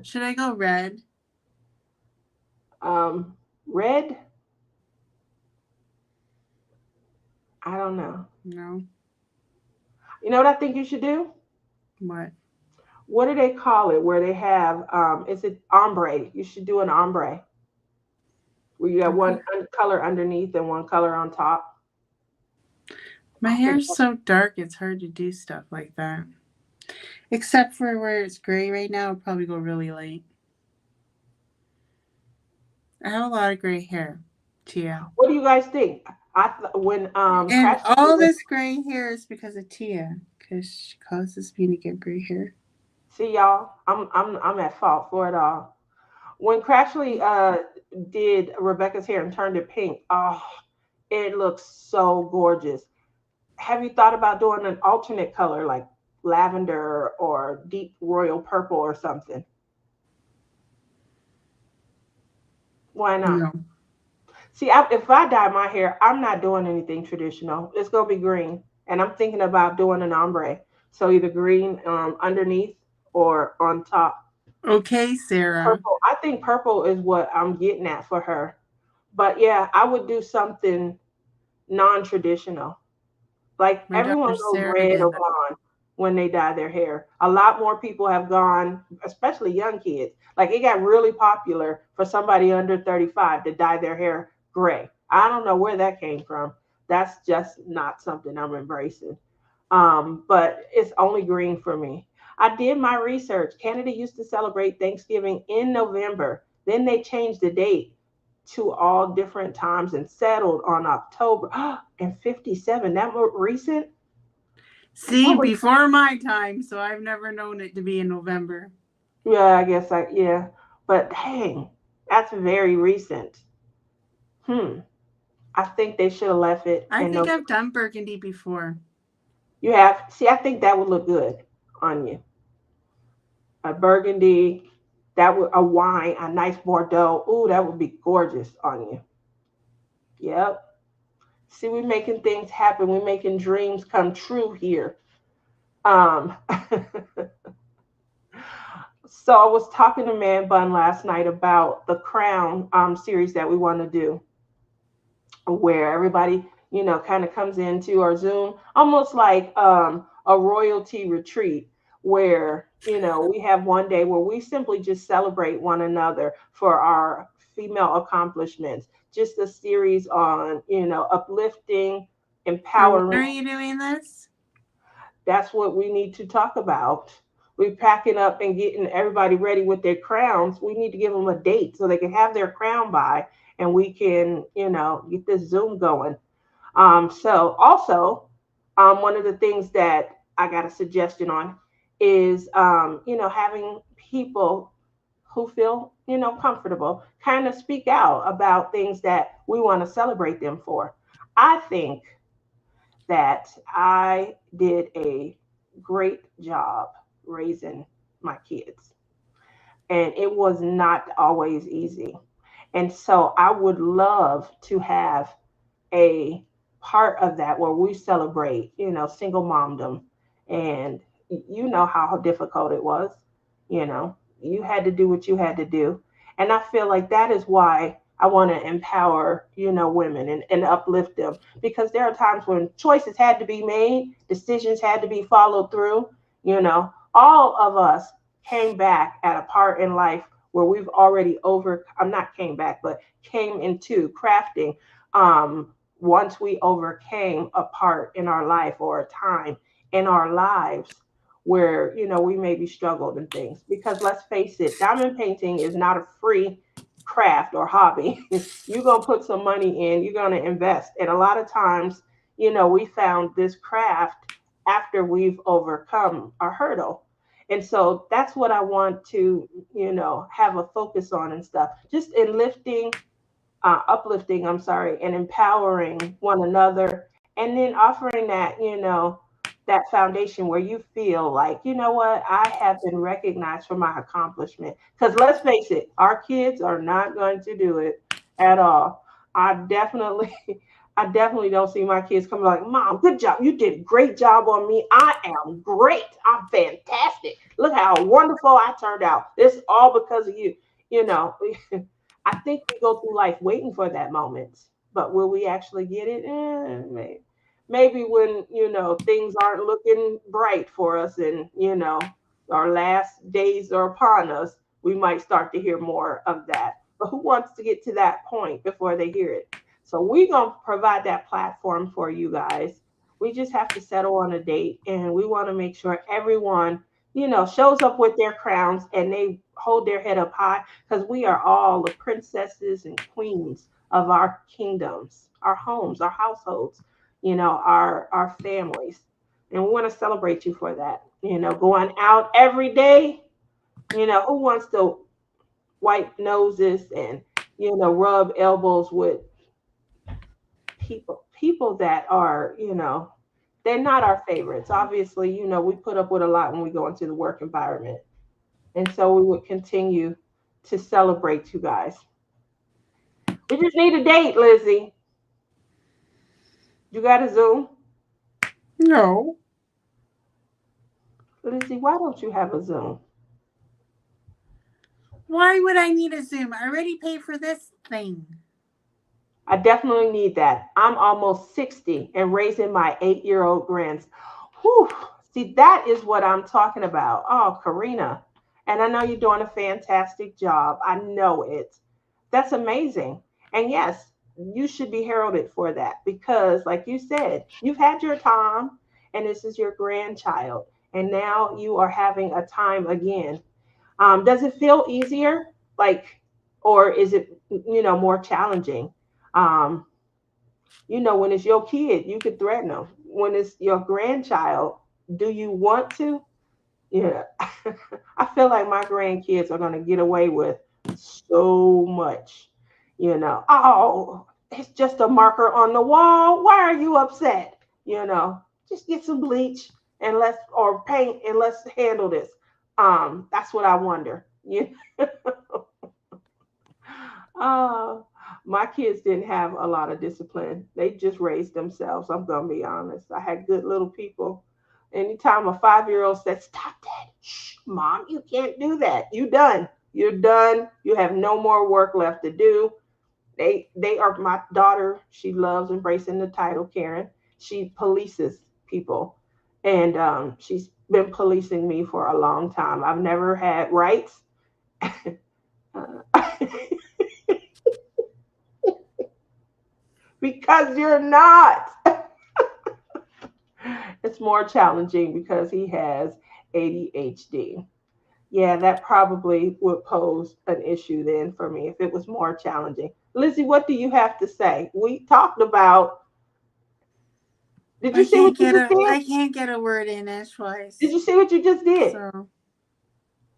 Should I go red? Red. I don't know. No. You know what I think you should do? What? What do they call it? Where they have is it ombre? You should do an ombre where you got one Okay. color underneath and one color on top. My I think hair's so dark, it's hard to do stuff like that. Except for where it's gray right now, it'll probably go really light. I have a lot of gray hair, Tia. what do you guys think? When And Crash all was this gray hair is because of Tia, because she causes me to get gray hair. see y'all, I'm at fault for it all. When Crashly did Rebecca's hair and turned it pink, oh, it looks so gorgeous. Have you thought about doing an alternate color like lavender or deep royal purple or something? Why not? No. See, if I dye my hair, I'm not doing anything traditional. It's gonna be green, and I'm thinking about doing an ombre. So either green underneath or on top. Okay, Sarah. Purple. I think purple is what I'm getting at for her. But yeah, I would do something non-traditional. Like My everyone daughter goes Sarah red or did that. blonde when they dye their hair. A lot more people have gone, especially young kids. Like it got really popular for somebody under 35 to dye their hair gray. I don't know where that came from. That's just not something I'm embracing. But it's only green for me. I did my research. Canada used to celebrate Thanksgiving in November. Then they changed the date to all different times and settled on October. And 57, that more recent? See, What was, before my time, so I've never known it to be in November. yeah, I guess yeah. But dang, that's very recent. Hmm. I think they should have left it I in think November. I've done burgundy before. You have, see, I think that would look good on you. A burgundy, that would, a wine, a nice Bordeaux. Ooh, that would be gorgeous on you. Yep. See, we're making things happen. We're making dreams come true here. Um, so I was talking to Man Bun last night about the Crown series that we want to do, where everybody, kind of comes into our Zoom, almost like a royalty retreat, where, we have one day where we simply just celebrate one another for our female accomplishments. Just a series on, uplifting, And when empowering. are you doing this? That's what we need to talk about. We're packing up and getting everybody ready with their crowns. We need to give them a date so they can have their crown by and we can, get this Zoom going. So also, one of the things that I got a suggestion on is, having people who feel, comfortable kind of speak out about things that we want to celebrate them for. I think that I did a great job raising my kids, and it was not always easy. And so I would love to have a part of that where we celebrate, single momdom. And you know how difficult it was. You know, you had to do what you had to do. And I feel like that is why I want to empower, women and uplift them because there are times when choices had to be made, decisions had to be followed through. All of us came back at a part in life where we've already I'm not came back, but came into crafting once we overcame a part in our life or a time in our lives where we maybe struggled and things, because let's face it, diamond painting is not a free craft or hobby. You're going to put some money in, you're going to invest, and a lot of times we found this craft after we've overcome a hurdle. And so that's what I want to have a focus on and stuff, just in lifting, uplifting, I'm sorry, and empowering one another. And then offering that, that foundation where you feel like, you know what, I have been recognized for my accomplishment. Because let's face it, our kids are not going to do it at all. I definitely, I definitely don't see my kids coming like, Mom, good job. You did a great job on me. I am great. I'm fantastic. Look how wonderful I turned out. It's all because of you. You know, I think we go through life waiting for that moment, but will we actually get it? maybe when, things aren't looking bright for us, and our last days are upon us, we might start to hear more of that. But who wants to get to that point before they hear it? So we're going to provide that platform for you guys. We just have to settle on a date, and we want to make sure everyone, shows up with their crowns and they hold their head up high, because we are all the princesses and queens of our kingdoms, our homes, our households, our families. And we want to celebrate you for that. Going out every day, who wants to wipe noses and, rub elbows with people that are, they're not our favorites. Obviously, we put up with a lot when we go into the work environment. And so we would continue to celebrate you guys. We just need a date, Lizzie. You got a Zoom? No. Lizzie, why don't you have a Zoom? Why would I need a Zoom? I already paid for this thing. I definitely need that. I'm almost 60 and raising my 8-year-old grands. Whew. See, that is what I'm talking about. Oh, Karina. And I know you're doing a fantastic job. I know it. That's amazing. And yes, you should be heralded for that because, like you said, you've had your time and this is your grandchild. And now you are having a time again. Does it feel easier? Like, or is it, more challenging? Um, when it's your kid, you could threaten them. When it's your grandchild, do you want to? Yeah. I feel like my grandkids are going to get away with so much. Oh, it's just a marker on the wall. Why are you upset? Just get some bleach and or paint, and let's handle this. That's what I wonder. Yeah. Uh, my kids didn't have a lot of discipline. They just raised themselves. I'm gonna be honest. I had good little people. Anytime a 5-year-old said, "Stop that, shh, mom, you can't do that. You done. You're done. You have no more work left to do." They are my daughter. She loves embracing the title Karen. She polices people, and she's been policing me for a long time. I've never had rights. Because you're not. It's more challenging because he has ADHD. Yeah, that probably would pose an issue then for me if it was more challenging. Lizzie, what do you have to say? We talked about. Did you see what you just did? I can't get a word in Did edgewise. you see what you just did? So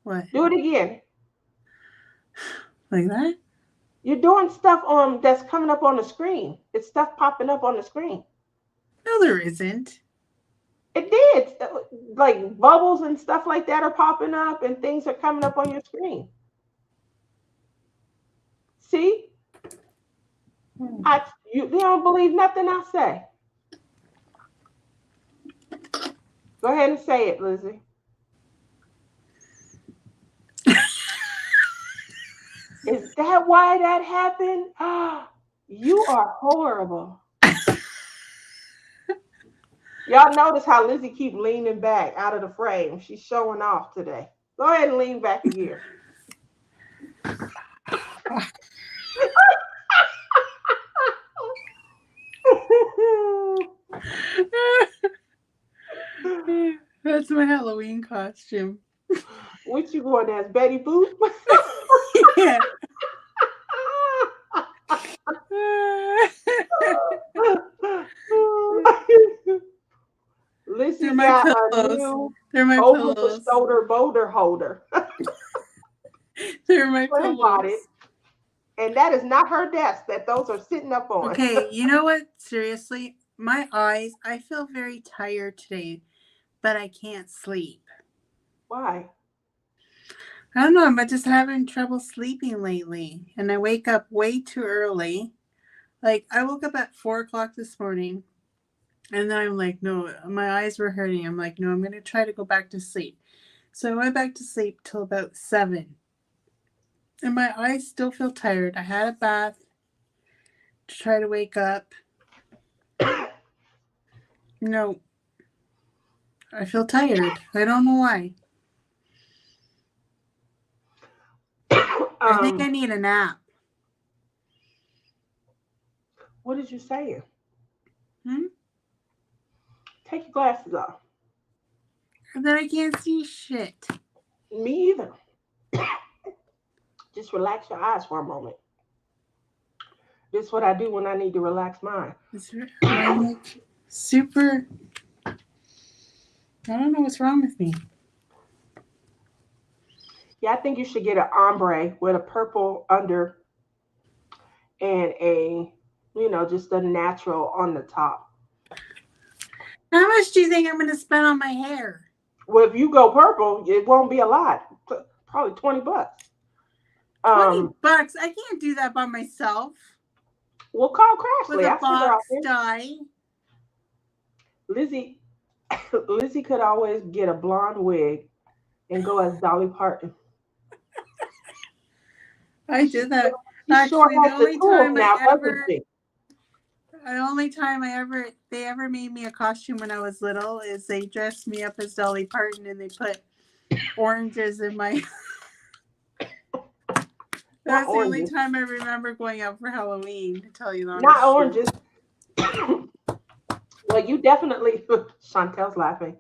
what? Do it again. Like that? You're doing stuff on that's coming up on the screen. It's stuff popping up on the screen. No, there isn't. It did. Like bubbles and stuff like that are popping up, and things are coming up on your screen. See? You don't believe nothing I say. Go ahead and say it, Lizzie. Is that why that happened? You are horrible. Y'all notice how Lizzie keep leaning back out of the frame. She's showing off today. Go ahead and lean back again. That's my Halloween costume. What you going as, Betty Boop? Yeah. They're Lizzie my got a pillows. new They're my over the pillows. shoulder boulder holder. They're my What about it? pillows. And that is not her desk that those are sitting up on. Okay, you know what? Seriously, my eyes, I feel very tired today, but I can't sleep. Why? I don't know, I'm just having trouble sleeping lately. And I wake up way too early. Like, I woke up at 4 o'clock this morning. And then I'm like, no, my eyes were hurting. I'm like, no, I'm going to try to go back to sleep. So I went back to sleep till about 7. And my eyes still feel tired. I had a bath to try to wake up. No, I feel tired. I don't know why. I think I um, need a nap. what did you say? Hmm? Take your glasses off. And then I can't see shit. Me either. Just relax your eyes for a moment. This is what I do when I need to relax mine. I'm like super. I don't know what's wrong with me. Yeah, I think you should get an ombre with a purple under and just a natural on the top. How much do you think I'm going to spend on my hair? Well, if you go purple, it won't be a lot. Probably $20. 20 Um, bucks? I can't do that by myself we'll call with Crashly. a I see her out box there. dye. Lizzie, Lizzie could always get a blonde wig and go as Dolly Parton. I She did that. she sure Actually, has the tools now, doesn't she? the only time they ever made me a costume when I was little is they dressed me up as Dolly Parton and they put oranges in my. Not That's the only oranges. time I remember going out for Halloween. To tell you the Not honest truth. oranges. Well, you definitely, Chantel's laughing.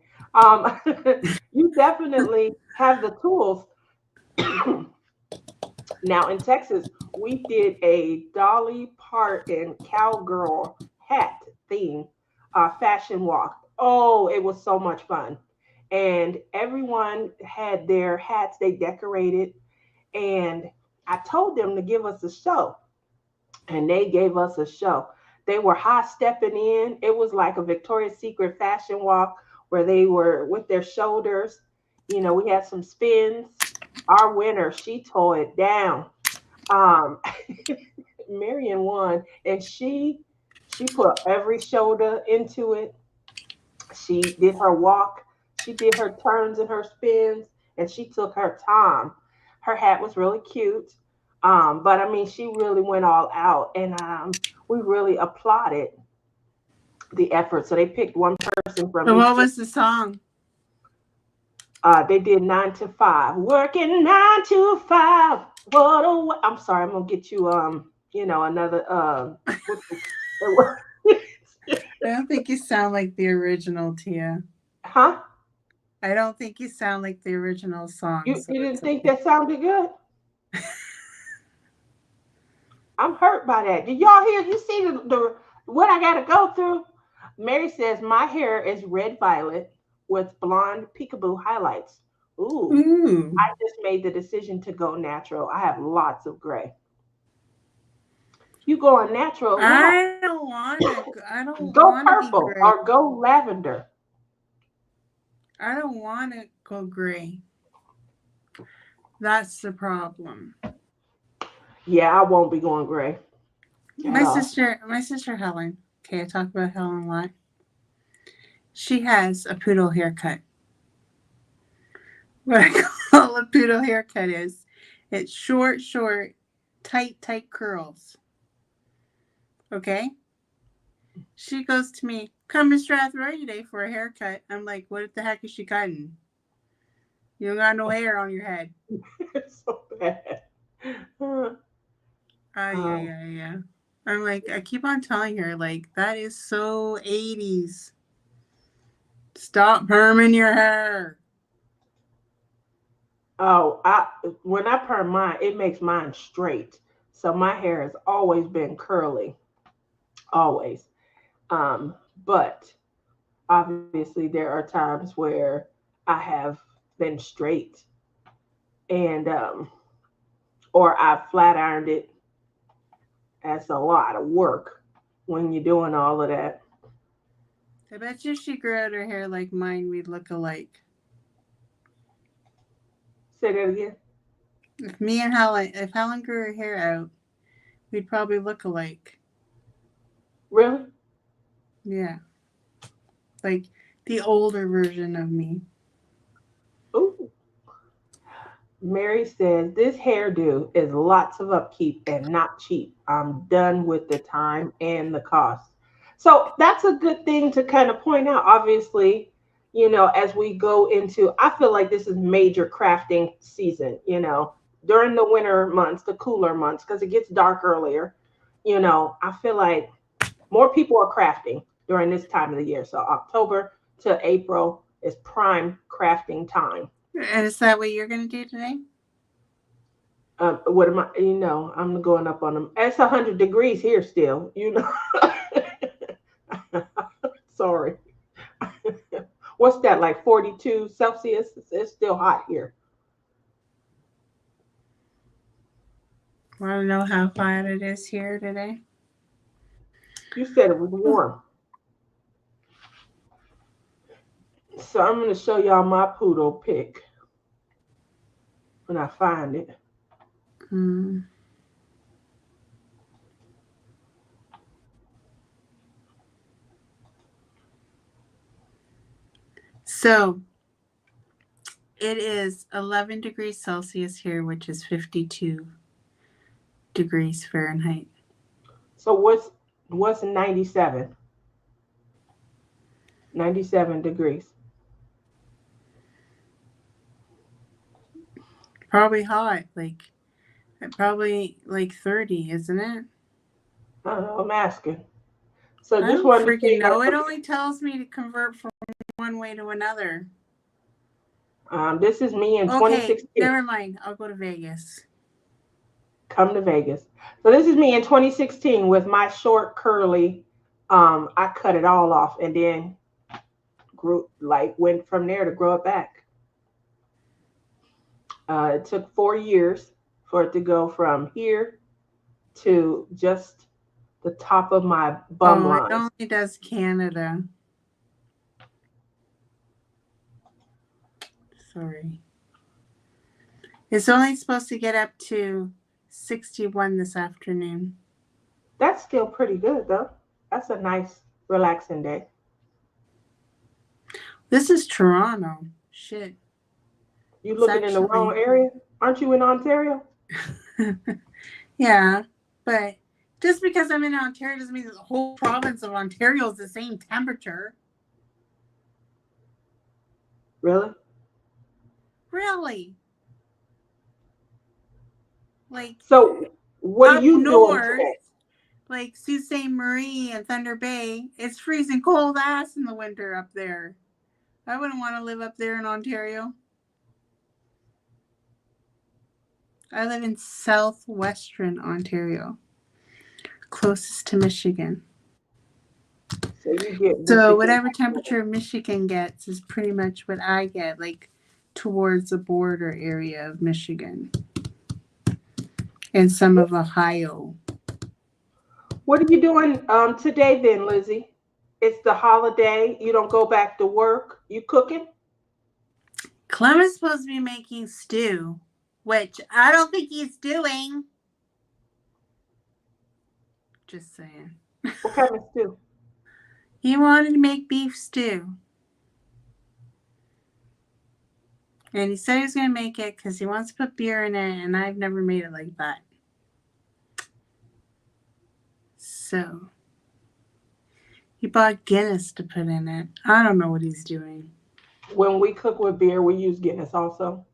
You definitely have the tools. Now in Texas, we did a Dolly Parton cowgirl hat theme, fashion walk. Oh, it was so much fun. And everyone had their hats they decorated. And I told them to give us a show. And they gave us a show. They were high stepping in. It was like a Victoria's Secret fashion walk where they were with their shoulders. We had some spins. Our winner, she tore it down. Um, Marion won, and she put every shoulder into it. She did her walk, she did her turns and her spins, and she took her time. Her hat was really cute. But I mean, she really went all out, and we really applauded the effort. So they picked one person from So each. what was the song? They did 9 to 5, working 9 to 5. I'm sorry, I'm gonna get you another what I don't think you sound like the original Tia. huh? I don't think you sound like the original song, You so you it's didn't think okay. that sounded good? I'm hurt by that. Did y'all hear? You see the what I gotta go through? Mary says my hair is red violet with blonde peekaboo highlights. Ooh, Ooh. I just made the decision to go natural. I have lots of gray. You going natural? Why? I don't want Go to be purple gray. or go lavender. I don't want to go gray. That's the problem. Yeah, I won't be going gray at all. My sister Helen. Okay, I talk about Helen a lot. She has a poodle haircut. What I call a poodle haircut is it's short, tight curls. Okay? She goes to me, come to Strathroy today for a haircut. I'm like, what the heck is she cutting? You don't got no hair on your head. It's so bad. Um, Yeah. I'm like, I keep on telling her, like, that is so 80s. Stop perming your hair. oh, when I perm mine, it makes mine straight. So my hair has always been curly, always. But obviously there are times where I have been straight and or I flat ironed it. That's a lot of work when you're doing all of that. I bet you if she grew out her hair like mine, we'd look alike. Say that again. If Helen grew her hair out, we'd probably look alike. Really? Yeah. Like the older version of me. Ooh. Mary says this hairdo is lots of upkeep and not cheap. I'm done with the time and the cost. So that's a good thing to kind of point out. Obviously, as we go into, I feel like this is major crafting season, during the winter months, the cooler months, because it gets dark earlier. I feel like more people are crafting during this time of the year. So October to April is prime crafting time. And is that what you're going to do today? What am I? I'm going up on them. It's 100 degrees here still. Sorry. What's that, like 42 Celsius? It's still hot here. Want to know how hot it is here today? You said it was warm. So I'm going to show y'all my poodle pic when I find it. Mm. So it is 11 degrees Celsius here, which is 52 degrees Fahrenheit. So what's 97? 97 degrees. Probably hot, probably like 30, isn't it? I don't know, I'm asking. So I just don't wanted to say freaking you got to know. It put. only tells me to convert from one way to another. This is me in Okay, 2016. never mind. I'll go to Vegas. Come to Vegas. So this is me in 2016 with my short curly. I cut it all off and then grew, like, went from there to grow it back. It took 4 years for it to go from here to just the top of my bum Oh, it line. only does Canada. Sorry. It's only supposed to get up to 61 this afternoon. That's still pretty good though. That's a nice, relaxing day. This is Toronto. Shit. You It's looking in the wrong actually. area? Aren't you in Ontario? Yeah, but just because I'm in Ontario doesn't mean that the whole province of Ontario is the same temperature. Really? Really? Like So what are up you doing north, today? like Sault Ste. Marie and Thunder Bay, it's freezing cold ass in the winter up there. I wouldn't want to live up there in Ontario. I live in southwestern Ontario, closest to Michigan. So you get So Michigan. whatever temperature Michigan gets is pretty much what I get, like towards the border area of Michigan and some of Ohio. What are you doing today then, Lizzie? It's the holiday. You don't go back to work. You cooking? Clem is supposed to be making stew, which I don't think he's doing. Just saying. What kind of stew? He wanted to make beef stew. And he said he was going to make it because he wants to put beer in it, and I've never made it like that. So, he bought Guinness to put in it. I don't know what he's doing. When we cook with beer, we use Guinness also.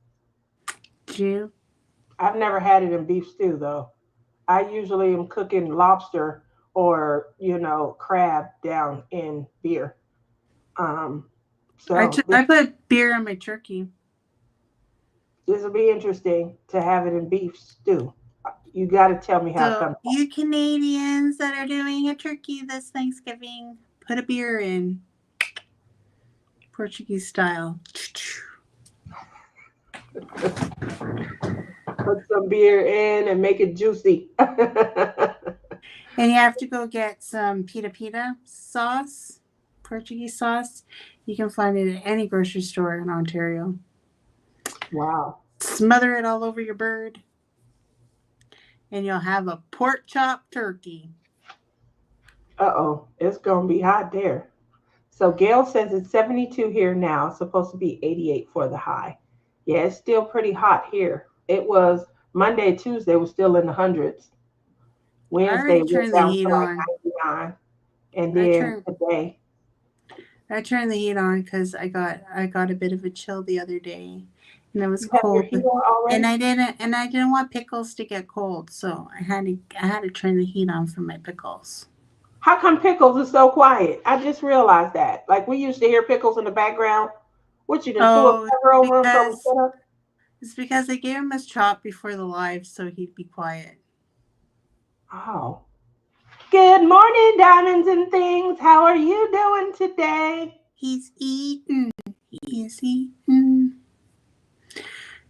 Do you? I've never had it in beef stew though. I usually am cooking lobster or crab down in beer. Um, so I put beer in my turkey. this will be interesting to have it in beef stew. You got to tell me how it So, comes out. you Canadians that are doing a turkey this Thanksgiving, put a beer in. Portuguese style. Put some beer in and make it juicy. And you have to go get some pita pita sauce, Portuguese sauce. You can find it at any grocery store in Ontario. Wow. Smother it all over your bird, and you'll have a pork chop turkey. Uh-oh, it's gonna be hot there. So Gail says it's 72 here now. It's supposed to be 88 for the high. Yeah, it's still pretty hot here. It was Monday, Tuesday was still in the hundreds. I Wednesday already went turned the down heat to like on. 99. And I then turned today, I turned the heat on because I got a bit of a chill the other day, and it was you have your cold, heat on already? and I didn't want pickles to get cold, so I had to turn the heat on for my pickles. How come Pickles is so quiet? I just realized that. Like we used to hear Pickles in the background. What you done threw a Oh, cover over him so we because shut up? it's because I gave him his chop before the live, so he'd be quiet. Oh. Good morning, diamonds and things. How are you doing today? He's eating. He is eating.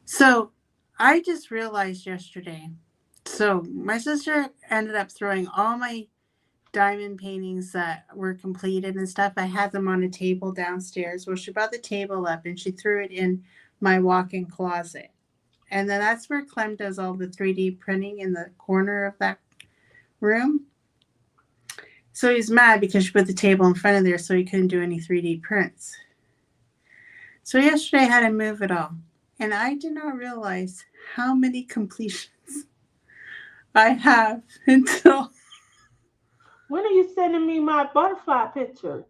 So I just realized yesterday. So my sister ended up throwing all my diamond paintings that were completed and stuff. I had them on a table downstairs. Well, she brought the table up and she threw it in my walk-in closet. And then that's where Clem does all the 3D printing in the corner of that room. So he's mad because she put the table in front of there so he couldn't do any 3D prints. So yesterday I had to move it all. And I did not realize how many completions I have When are you sending me my butterfly picture?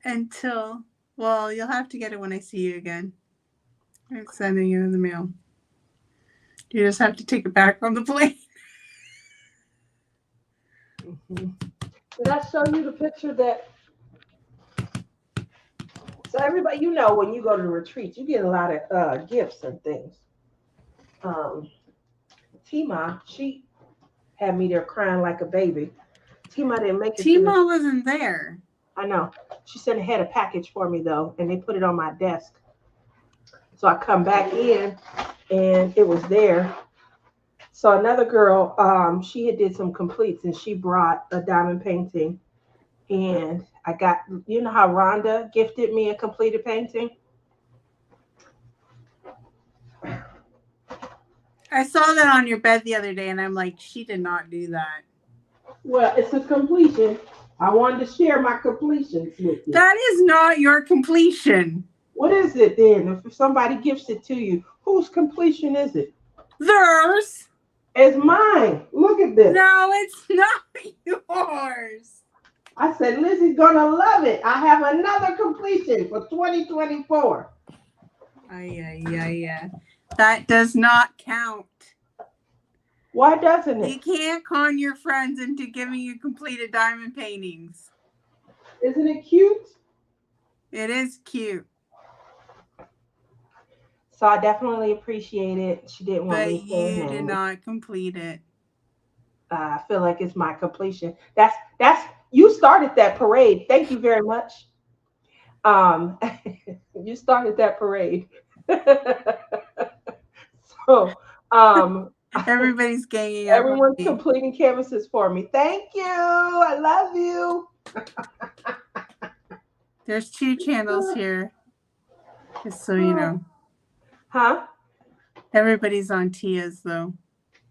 until well, you'll have to get it when I see you again. I'm sending you in the mail. You just have to take it back on the plane. Mhm. Did I show you the picture that? So everybody, you know, when you go to the retreats, you get a lot of gifts and things. Um, Tima, she had me there crying like a baby. Tima didn't make it to the. Timo wasn't there. I know. She said it had a package for me though, and they put it on my desk. So I come back in, and it was there. So another girl, she had did some completes, and she brought a diamond painting, and I got, you know how Rhonda gifted me a completed painting. I saw that on your bed the other day and I'm like, she did not do that. Well, it's a completion. I wanted to share my completions with you. That is not your completion. What is it then? If somebody gifts it to you, whose completion is it? Theirs. It's mine. Look at this. No, it's not yours. I said, Lizzie's gonna love it. I have another completion for 2024. Yeah. That does not count. Why doesn't You it? can't con your friends into giving you completed diamond paintings. Isn't it cute? It is cute, So I definitely appreciate it. She didn't want but me to say her you did name. not complete it. I feel like it's my completion. That's you started that parade. Thank you very much. Um, you started that parade. So um, Everybody's ganging up on everyone's me. completing canvases for me. Thank you. I love you. There's 2 channels here, just so you know. Huh? Everybody's on Tia's though.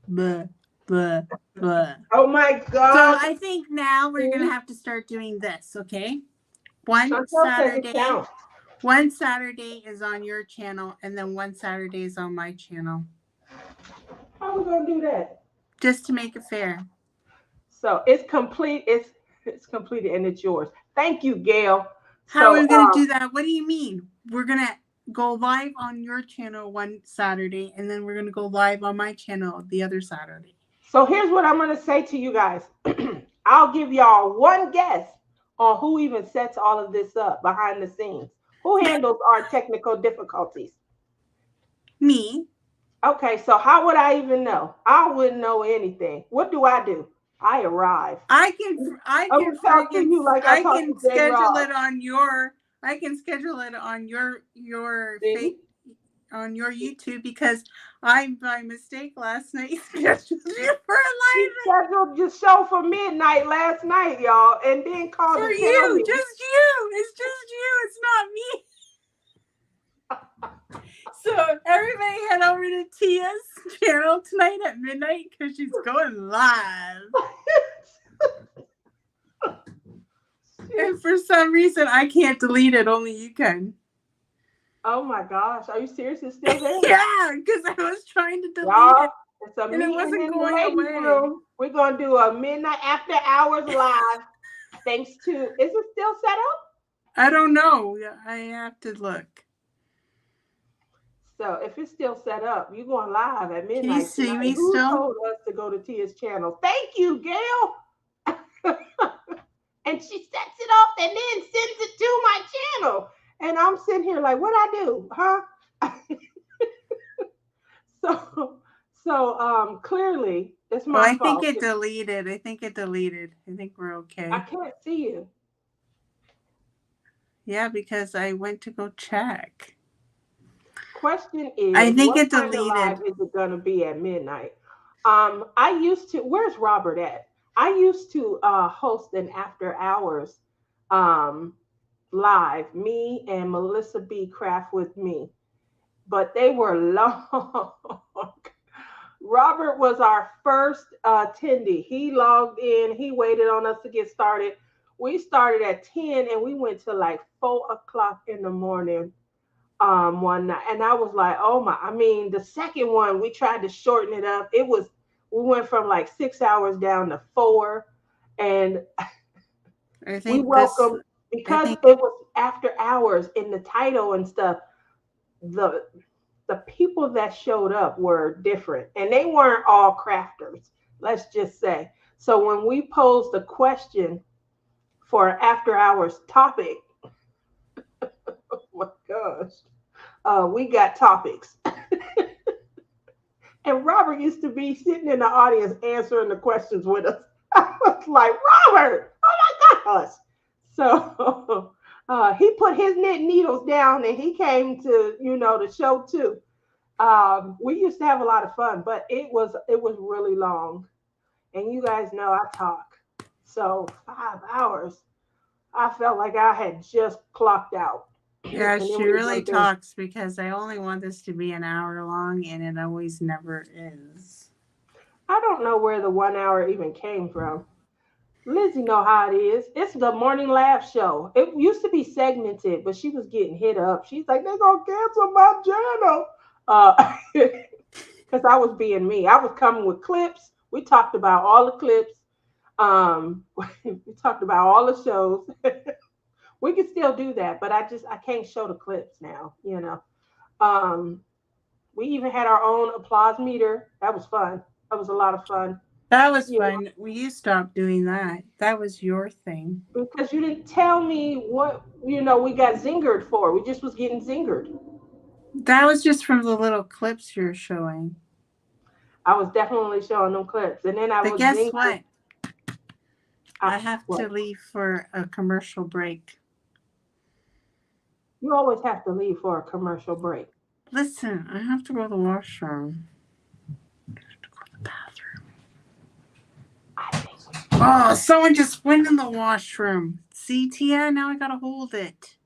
Blah, blah, blah. Oh my So gosh. I think now we're gonna have to start doing this, okay? One Chantel says it Saturday, counts. one Saturday is on your channel, and then one Saturday is on my channel, How are we gonna do that? just to make it fair. So it's complete. It's completed and it's yours. Thank you, Gail. How are So we gonna do that? What do you mean? We're gonna go live on your channel one Saturday, and then we're gonna go live on my channel the other Saturday. so here's what I'm gonna say to you guys. I'll give y'all one guess on who even sets all of this up behind the scenes. Who handles our technical difficulties? Me. Okay, so how would I even know? I wouldn't know anything. What do? I arrive. I can I'm gonna talk to you like I talk to J. schedule Rob. it on your I can schedule it on your See? on your YouTube because I by mistake last night scheduled you for a He live scheduled your show for midnight last night, y'all, and then called for to tell you, me. just you. It's just you. It's not me. So everybody head over to Tia's channel tonight at midnight because she's going live. And for some reason I can't delete it, only you can. Oh my gosh, are you serious? It's still there? Yeah, because I was trying to delete Y'all, it it's a and it meeting wasn't in the going ladies' away. room. We're gonna do a midnight after hours live. Thanks to, is it still set up? I don't know. I have to look. So if it's still set up, you going live at Can you midnight see tonight. me Who still? told us to go to Tia's channel? Thank you, Gail. And she sets it up and then sends it to my channel. And I'm sitting here like, what I do, huh? So clearly it's Oh, my I think fault. it deleted. I think it deleted. I think we're I okay. can't see you. Yeah, because I went to go check. Question I is, think what it kind of live deleted. is it gonna be at midnight? I used to. Where's Robert at? I used to host an after hours um live. Me and Melissa B. Craft with me, but they were long. Robert was our first attendee. He logged in. He waited on us to get started. We started at 10 and we went to like 4 o'clock in the morning one night, and I was like, oh my, I mean, the second one we tried to shorten it up. It was, we went from like 6 hours down to four, and I we think this. welcomed, I because think it was after hours in the title and stuff. The the people that showed up were different, and they weren't all crafters, let's just say. So when we posed a question for an after hours topic, oh my gosh, we got topics. And Robert used to be sitting in the audience answering the questions with us. I was like, Robert, oh my gosh. So he put his knit needles down and he came to, the show too. We used to have a lot of fun, but it was really long. And you guys know I talk. So 5 hours, I felt like I had just clocked out. And yeah, then she we were really going to do, talks because I only want this to be an hour long, and it always never is. I don't know where the 1 hour even came from. Lizzie know how it is. It's the morning laugh show. It used to be segmented, but she was getting hit up. She's like, they're gonna cancel my channel. Because I was being me. I was coming with clips. We talked about all the clips. We talked about all the shows. We can still do that, but I can't show the clips now. Um, we even had our own applause meter. That was fun. That was a lot of fun. That was You fun. You stopped doing that. That was your thing. because you didn't tell me what we got zingered for. We just was getting zingered. That was just from the little clips you're showing. I was definitely showing them clips, and then I But was guess zingered. what? I have What? to leave for a commercial break. You always have to leave for a commercial break. Listen, I have to go to the washroom. I have to go to the bathroom. I think we. Oh, someone just went in the washroom. See, Tia, now I gotta hold it.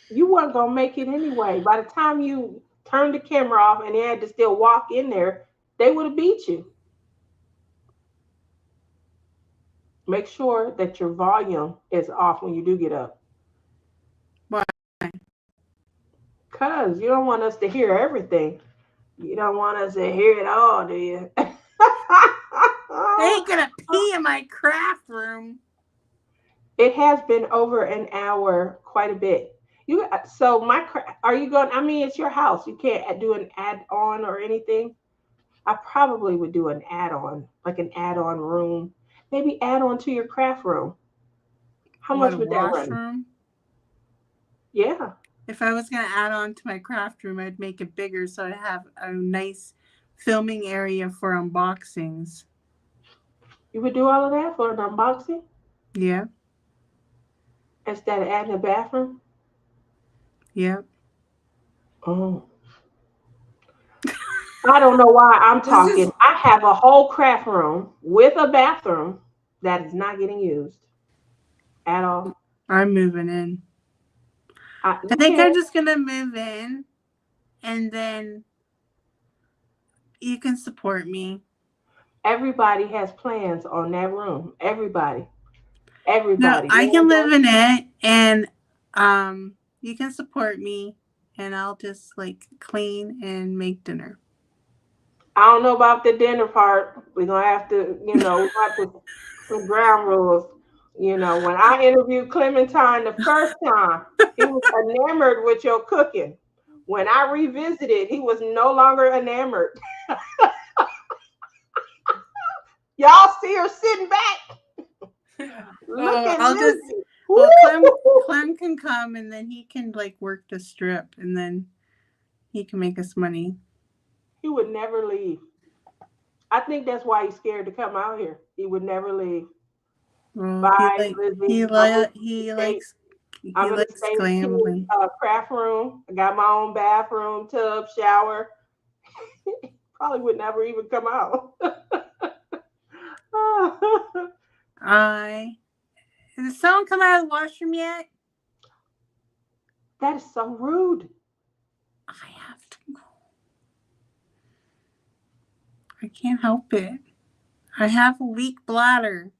You weren't gonna make it anyway. By the time you turned the camera off and they had to still walk in there, they would have beat you. Make sure that your volume is off when you do get up, Why? cause you don't want us to hear everything. You don't want us to hear it all, do you? I ain't gonna pee in my craft room. It has been over an hour, quite a bit. So are you going? I mean, it's your house. You can't do an add-on or anything. I probably would do an add-on, like an add-on room, maybe add on to your craft room. How What, much a would that run? washroom? Yeah, If I was gonna add on to my craft room, I'd make it bigger so I have a nice filming area for unboxings. you would do all of that for an unboxing Yeah, instead of adding a bathroom. yeah. Oh, I don't know why I'm This is. talking. I have a whole craft room with a bathroom that is not getting used at all. I'm moving in. I You think I'm can't. just gonna move in, and then you can support me. Everybody has plans on that room. Everybody. No, Everybody. I Man, can live don't. in it, and you can support me, and I'll just like clean and make dinner. I don't know about the dinner part. We're gonna have to, Some ground rules. You know, when I interviewed Clementine the first time, he was enamored with your cooking. When I revisited, he was no longer enamored. Y'all see her sitting back. Look Oh, at I'll just. Lizzie. Well, Woo! Clem can come and then he can like work the strip and then he can make us money. He would never leave. I think that's why he's scared to come out here. He would never leave. Well, Bye, Lizzie. I'm moving to the state. I'm he in the likes state to gambling. craft room. I got my own bathroom, tub, shower. Probably would never even come out. I Has someone come out of the washroom yet? That is so rude. I have to go. I can't help it. I have a weak bladder.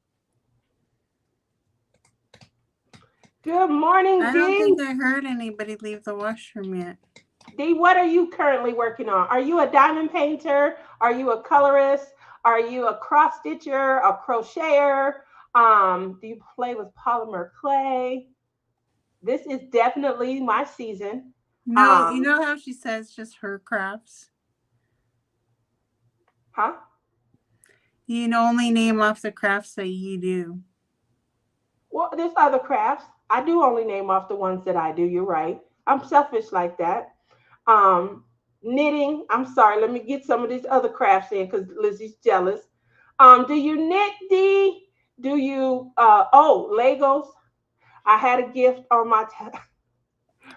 Good morning, I don't think D. I heard anybody leave the washroom yet. D, what are you currently working on? Are you a diamond painter? Are you a colorist? Are you a cross stitcher, a crocheter? Do you play with polymer clay? This is definitely my season. No, you Um, know how she says just her crafts? huh? You can only name off the crafts that you do. Well, there's other crafts. I do only name off the ones that I do. You're right. I'm selfish like that. Um, Knitting. I'm sorry. Let me get some of these other crafts in because Lizzie's jealous. Do you knit, D? Do you? Legos. I had a gift on my.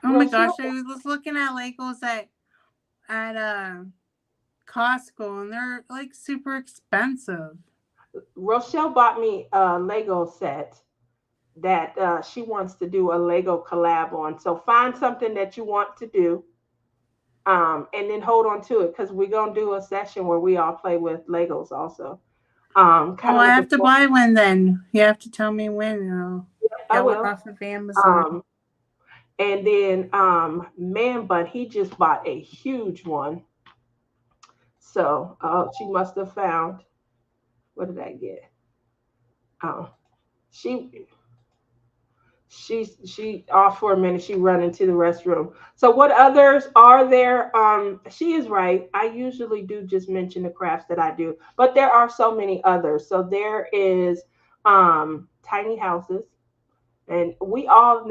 Oh my gosh, I Rochelle, was looking at Legos at Costco and they're like super expensive. Rochelle bought me a Lego set that she wants to do a Lego collab on. So find something that you want to do, and then hold on to it because we're gonna do a session where we all play with Legos also. Oh, Kind of I looking have to forward. buy one then. You have to tell me when and I'll I get one will. off of Amazon. Um, and then Man Bun, he just bought a huge one. So she must have found. What did I get? Oh, she she off for a minute. She run into the restroom. So what others are there? She is right. I usually do just mention the crafts that I do, but there are so many others. So there is tiny houses, and we all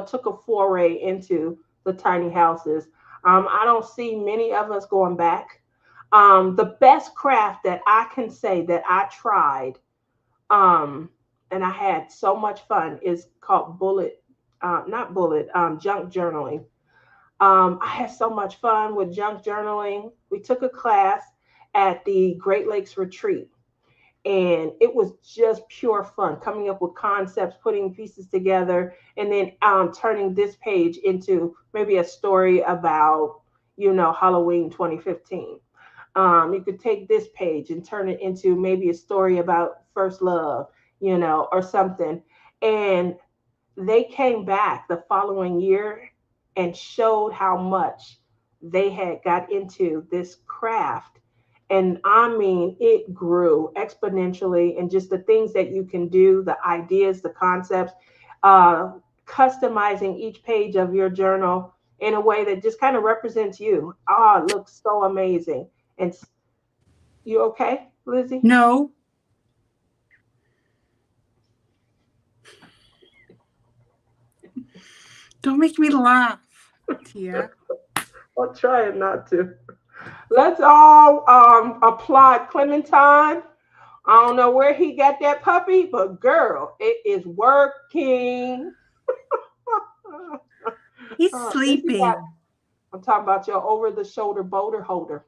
took a foray into the tiny houses. I don't see many of us going back. The best craft that I can say that I tried, um, and I had so much fun, is called not bullet, junk journaling. I had so much fun with junk journaling. We took a class at the Great Lakes Retreat, and it was just pure fun coming up with concepts, putting pieces together, and then turning this page into maybe a story about Halloween 2015. You could take this page and turn it into maybe a story about first love, or something. And they came back the following year and showed how much they had got into this craft. And I mean, it grew exponentially, and just the things that you can do, the ideas, the concepts, uh, customizing each page of your journal in a way that just kind of represents you. Ah, it looks so amazing. And you okay, Lizzie? No, don't make me laugh, Tia. I'm trying not to. Let's all applaud Clementine. I don't know where he got that puppy, but girl, it is working. He's Lizzie got, sleeping. I'm talking about your over the shoulder boulder holder.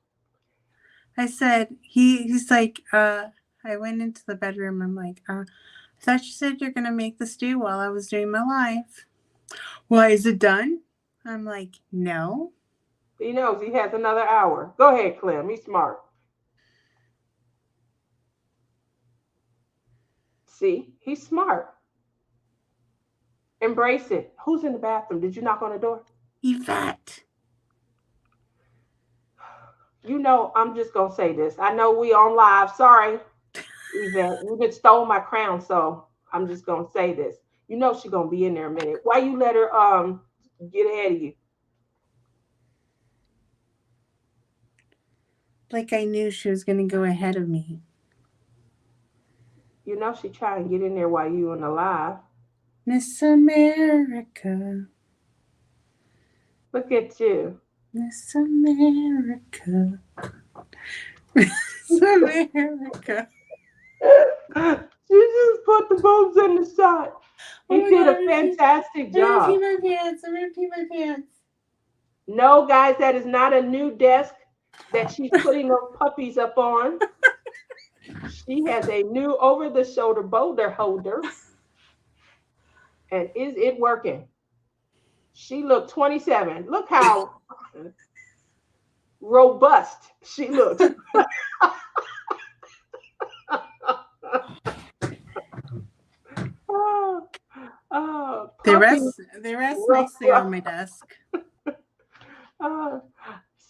I said he's like I went into the bedroom. I'm like I thought you said you're gonna make the stew while I was doing my life. Why is it done? I'm like no. He knows he has another hour. Go ahead, Clem. He's smart. See, he's smart. Embrace it. Who's in the bathroom? Did you knock on the door? Yvette. I'm just gonna say this. I know we on live. Sorry. Yvette, you just stole my crown, so I'm just gonna say this. You know she's gonna be in there a minute. Why you let her get ahead of you? Like I knew she was gonna go ahead of me. You know she trying to get in there while you in the live. Miss America. Look at you. Miss America. Miss America. She just put the boobs in the shot. Oh He my did god, a fantastic I'm gonna pee job. my pants. I'm gonna pee my pants. No, guys, that is not a new desk that she's putting those puppies up on. She has a new over the shoulder boulder holder. And is it working? She looked 27. Look how robust she looks. Oh, oh, They puppy rest they rest rough, nicely rough. on my desk. Uh,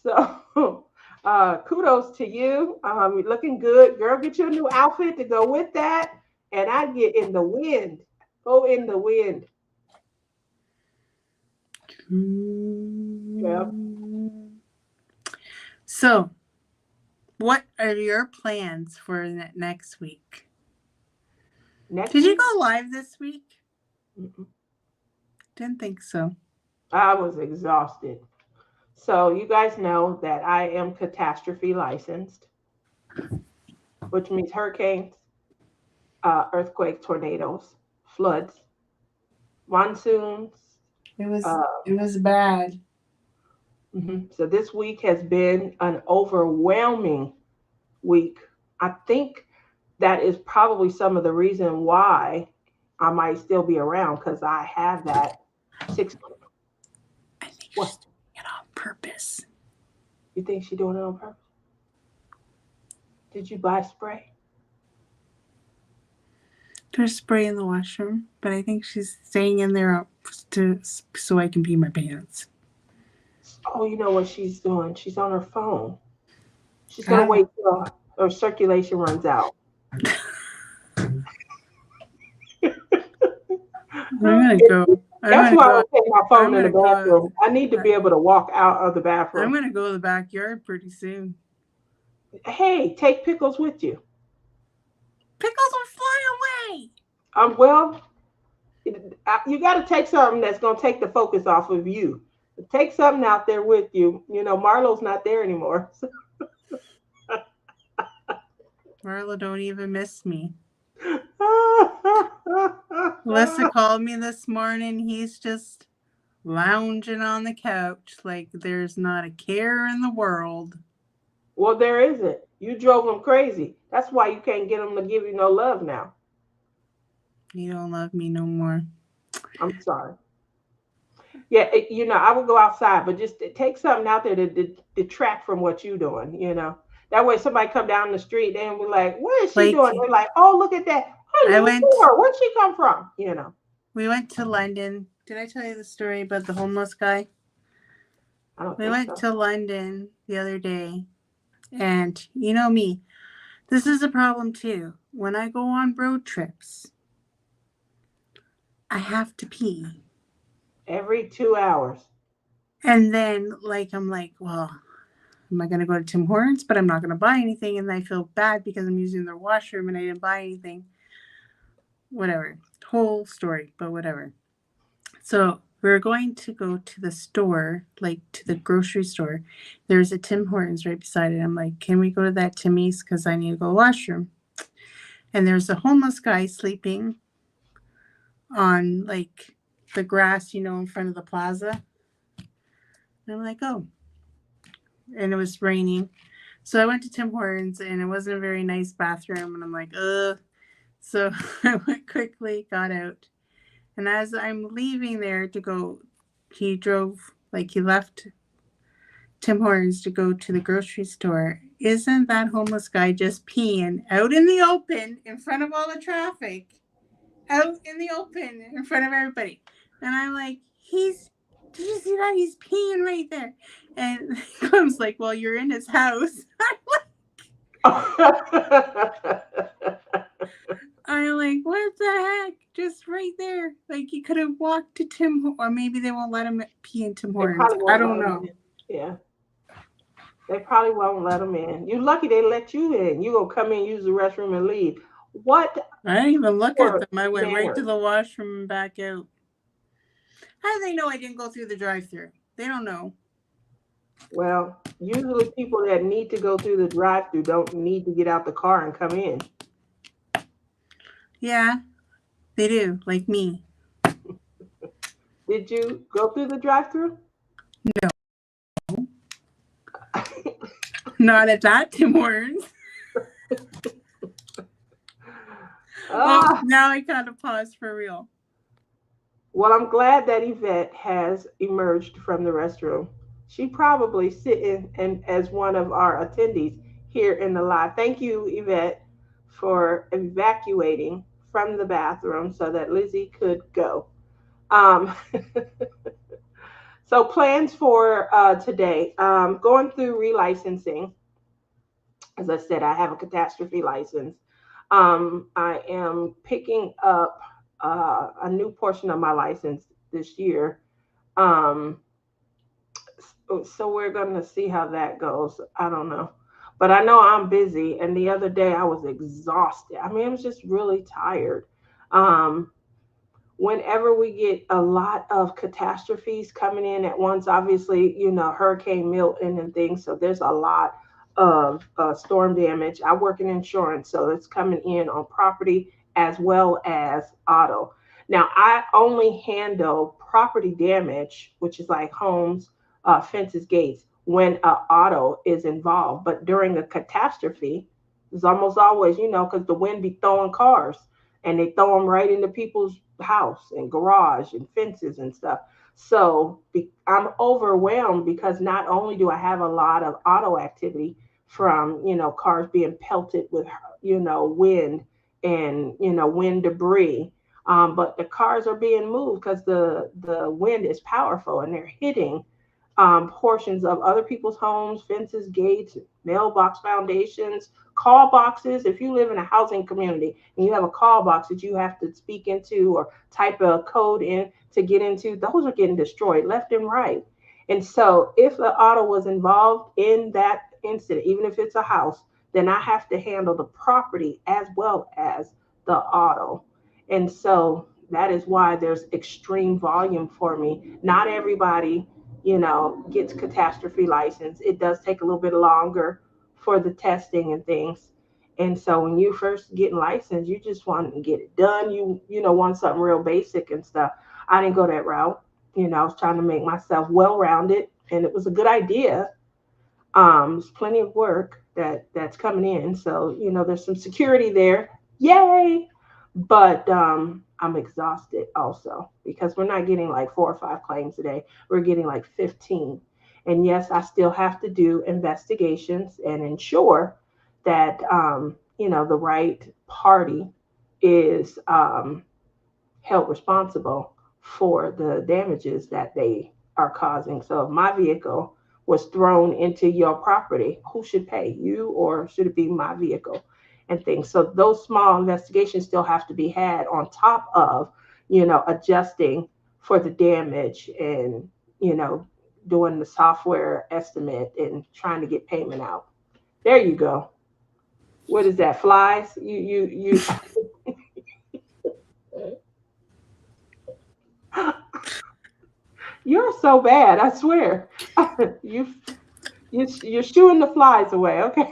so, kudos to you. You're looking good, girl. Get you a new outfit to go with that, and I get in the wind. Go in the wind. Yep. So, what are your plans for next week? Next Did you week, go live this week? mm-mm, Didn't think so. I was exhausted. So you guys know that I am catastrophe licensed, which means hurricanes, earthquakes, tornadoes, floods, monsoons. It was Uh, it was bad. So this week has been an overwhelming week. I think that is probably some of the reason why I might still be around because I have that six. I think What she's doing it on purpose. you think she doing it on purpose? Did you buy spray? There's spray in the washroom, but I think she's staying in there so I can pee my pants. Oh, you know what she's doing? She's on her phone. She's gonna Ah, wait till her circulation runs out. I'm gonna go. I'm That's gonna why I go. don't take my I'm phone in the gonna go. bathroom. I need to be able to walk out of the I'm bathroom. gonna go to the backyard pretty soon. Hey, take pickles with you. Pickles will fly away. Well, you got to take something that's going to take the focus off of you. Take something out there with you. You know, Marlo's not there anymore. Marla don't even miss me. Alyssa called me this morning. He's just lounging on the couch like there's not a care in the world. Well, there isn't. You drove him crazy. That's why you can't get him to give you no love now. You don't love me no more. I'm sorry. Yeah, I would go outside, but just take something out there to detract from what you're doing. That way somebody come down the street and be like, "What is she doing?" Like They're like, "Oh, look at that! I Hello, went sir. Where'd she come from?" we went to London. Did I tell you the story about the homeless guy? I don't We think went so. to London the other day, and you know me, this is a problem too. When I go on road trips, I have to pee. Every 2 hours. And then, like, I'm like, well, am I going to go to Tim Hortons? But I'm not going to buy anything. And I feel bad because I'm using their washroom and I didn't buy anything. Whatever. Whole story, but whatever. So we're going to go to the store, like to the grocery store. There's a Tim Hortons right beside it. I'm like, can we go to that Timmy's? Because I need to go to the washroom. And there's a homeless guy sleeping on like the grass, in front of the plaza. And I'm like, oh. And it was raining. So I went to Tim Hortons and it wasn't a very nice bathroom. And I'm like, ugh. So I went quickly, got out. And as I'm leaving there to go, he left Tim Hortons to go to the grocery store. Isn't that homeless guy just peeing out in the open in front of all the traffic? Out in the open in front of everybody. And I'm like, did you see that? He's peeing right there. And I was like, well, you're in his house. I'm like, what the heck? Just right there. Like you could have walked to or maybe they won't let him pee in Tim They Hortons. probably I won't let don't them know. in. Yeah, they probably won't let them in. You lucky they let you in. You gonna come in, use the restroom, and leave. What I didn't even look at poor them. I went right to manners? the washroom and back out. How do they know I didn't go through the drive-through? They don't know. Well, usually people that need to go through the drive-through don't need to get out the car and come in. Yeah, they do. Like me. Did you go through the drive-through? No, not at that Tim Hortons. Oh, Ah, now I gotta pause for real. well, I'm glad that Yvette has emerged from the restroom. She probably sitting and as one of our attendees here in the live. Thank you, Yvette, for evacuating from the bathroom so that Lizzie could go. Um, so plans for today. Going through relicensing. As I said, I have a catastrophe license. I am picking up a new portion of my license this year. Um, so we're going to see how that goes. I don't know. But I know I'm busy. And the other day I was exhausted. I mean, I was just really tired. Um, Whenever we get a lot of catastrophes coming in at once, obviously, Hurricane Milton and things. So there's a lot of storm damage. I work in insurance, so it's coming in on property as well as auto. Now, I only handle property damage, which is like homes, fences, gates, when auto is involved. But during a catastrophe, it's almost always, because the wind be throwing cars and they throw them right into people's house and garage and fences and stuff. So I'm overwhelmed because not only do I have a lot of auto activity from cars being pelted with wind and wind debris, but the cars are being moved because the wind is powerful and they're hitting portions of other people's homes, fences, gates, mailbox foundations, call boxes. If you live in a housing community and you have a call box that you have to speak into or type a code in to get into, those are getting destroyed left and right. And so, if the auto was involved in that incident, even if it's a house, then I have to handle the property as well as the auto. And so, that is why there's extreme volume for me. Not everybody gets catastrophe license. It does take a little bit longer for the testing and things. And so when you first getting licensed, you just want to get it done. You want something real basic and stuff. I didn't go that route. I was trying to make myself well rounded, and it was a good idea. There's plenty of work that's coming in, so there's some security there. Yay! But I'm exhausted also because we're not getting like 4 or 5 claims a day. We're getting like 15. And yes, I still have to do investigations and ensure that the right party is held responsible for the damages that they are causing. So if my vehicle was thrown into your property, who should pay? You, or should it be my vehicle? And things. So those small investigations still have to be had on top of, adjusting for the damage and, you know, doing the software estimate and trying to get payment out. There you go. What is that? Flies? You're so bad. I swear. you you're shooing the flies away. Okay.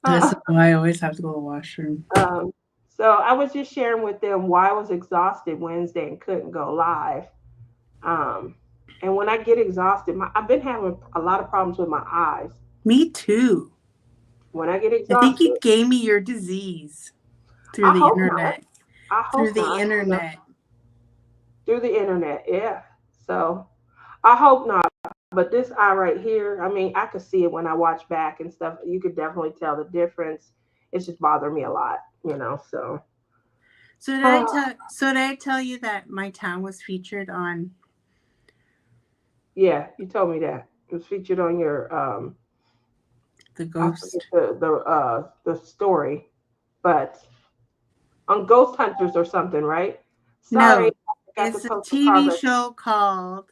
This Uh, is why I always have to go to the washroom. um, so I was just sharing with them why I was exhausted Wednesday and couldn't go live. Um, and when I get exhausted, I've been having a lot of problems with my eyes. Me too. When I get I think you exhausted, gave me your disease through I the hope not. internet. I Through hope the not. internet. Through the internet, yeah. So I hope not. But this eye right here, I mean, I could see it when I watch back and stuff. You could definitely tell the difference. It's just bothering me a lot. So, So did I tell you that my town was featured on yeah, you told me that it was featured on your The I forget ghost. the story, but on Ghost Hunters or something, right? Sorry, No, I forgot to it's a post the TV progress. show called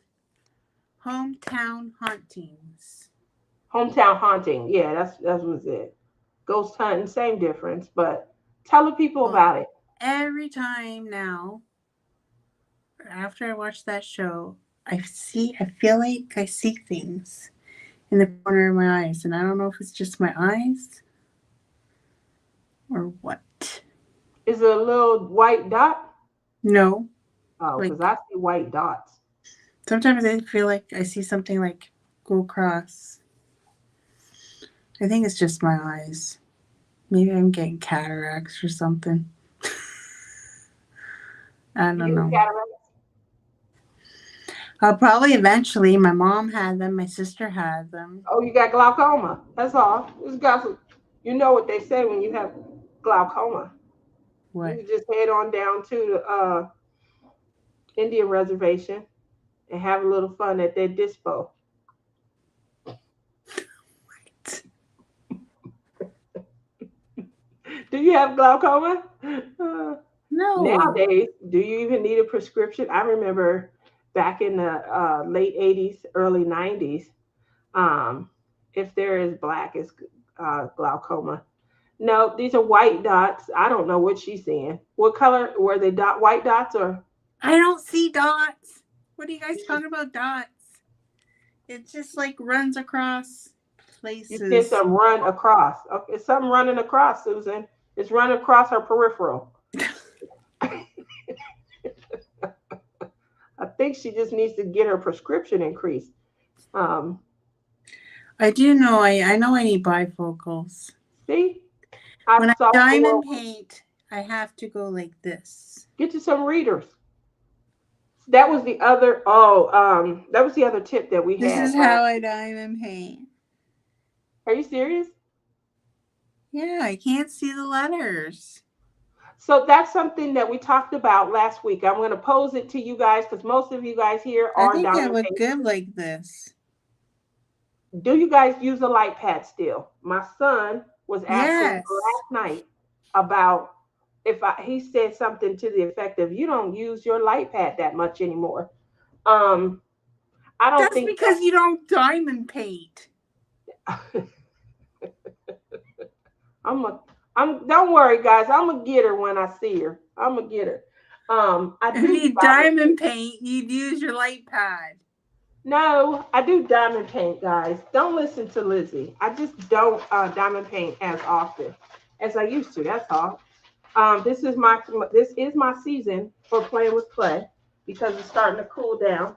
Hometown Hauntings. Hometown Haunting. Yeah, that was it. Ghost hunting, same difference, but tell the people Well, about it. every time now, after I watch that show, I feel like I see things in the corner of my eyes, and I don't know if it's just my eyes or what. Is it a little white dot? No, Oh, because like I see white dots. sometimes I feel like I see something like go across. I think it's just my eyes. Maybe I'm getting cataracts or something. I You don't getting know. cataracts? I'll probably eventually. My mom had them. My sister had them. Oh, you got glaucoma. That's all. Just got some, you know what they say when you have glaucoma. You What? can just head on down to the Indian reservation and have a little fun at their dispo. Do you have glaucoma? Uh, No. Nowadays, do you even need a prescription? I remember back in the late 80s, early 90s, um, if there is black, it's glaucoma. No, these are white dots. I don't know what she's seeing. What color were they? White dots or I don't see dots. What are you guys talking about dots? It just like runs across you seeing places. some run across? Okay, it's something running across, Susan. It's running across her peripheral. I think she just needs to get her prescription increased. Um, I do know I know I need bifocals. see, I When I saw diamond more. paint, I have to go like this. Get you some readers. That was the other. Oh, that was the other tip that we This is had last. how I diamond paint. Are you serious? Yeah, I can't see the letters. So that's something that we talked about last week. I'm going to pose it to you guys because most of you guys here I are think I diamond look painters. good like this. Do you guys use a light pad still? My son was asking me Yes. last night about if he said something to the effect of, "You don't use your light pad that much anymore." Um, I don't That's think because you don't diamond paint. that. I'm a. I'm. Don't worry, guys. I'm a get her when I see her. I'm a get her. I If do you diamond. diamond paint, you'd use your light pad. No, I do diamond paint, guys. Don't listen to Lizzie. I just don't diamond paint as often as I used to. That's all. This is my season for playing with clay because it's starting to cool down.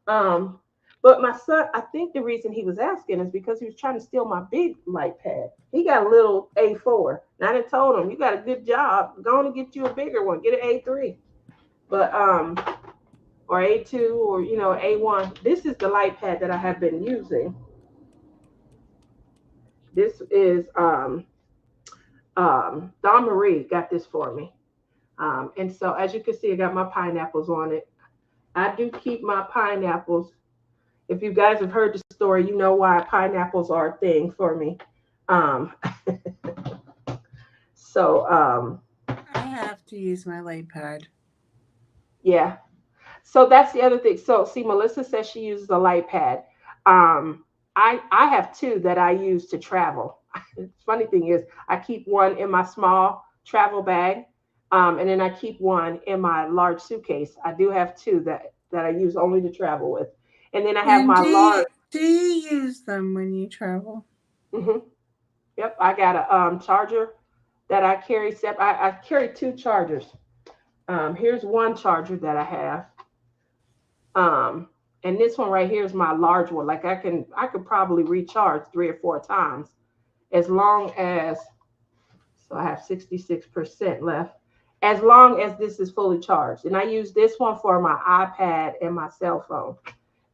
Um, but my son, I think the reason he was asking is because he was trying to steal my big light pad. He got a little A4. And I done told him, you got a good job. Go on and get you a bigger one. Get an A3. But or A2 or A1. This is the light pad that I have been using. This is Don Marie got this for me. And so as you can see, I got my pineapples on it. I do keep my pineapples. If you guys have heard the story, you know why pineapples are a thing for me. Um, so I have to use my light pad. yeah. So that's the other thing. So see, Melissa says she uses a light pad. I have two that I use to travel. The funny thing is, I keep one in my small travel bag, and then I keep one in my large suitcase. I do have two that I use only to travel with, and then I have And my large. do you use them when you travel? hmm Yep, I got a charger that I carry. I carry two chargers. Here's one charger that I have. Um, and this one right here is my large one. Like I could probably recharge 3 or 4 times as long as so I have 66% left. As long as this is fully charged. And I use this one for my iPad and my cell phone.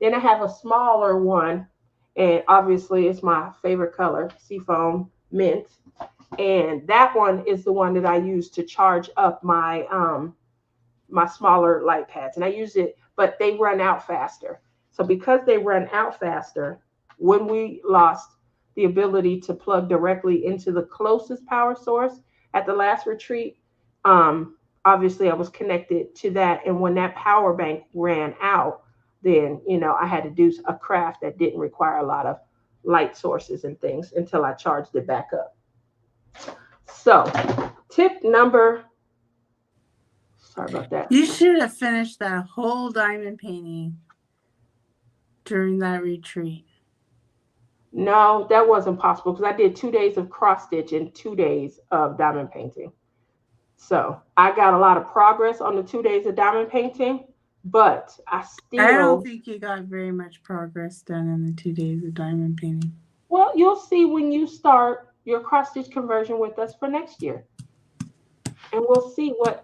Then I have a smaller one, and obviously it's my favorite color, seafoam mint. And that one is the one that I use to charge up my smaller light pads. And I use it, but they run out faster. So because they run out faster, when we lost the ability to plug directly into the closest power source at the last retreat. Um, Obviously, I was connected to that. And when that power bank ran out, then, I had to do a craft that didn't require a lot of light sources and things until I charged it back up. So, tip number, sorry about that. You should have finished that whole diamond painting during that retreat. No, that wasn't possible because I did 2 days of cross stitch and 2 days of diamond painting. So I got a lot of progress on the 2 days of diamond painting, but I I don't still, think you got very much progress done in the 2 days of diamond painting. well, you'll see when you start your cross stitch conversion with us for next year. And we'll see what,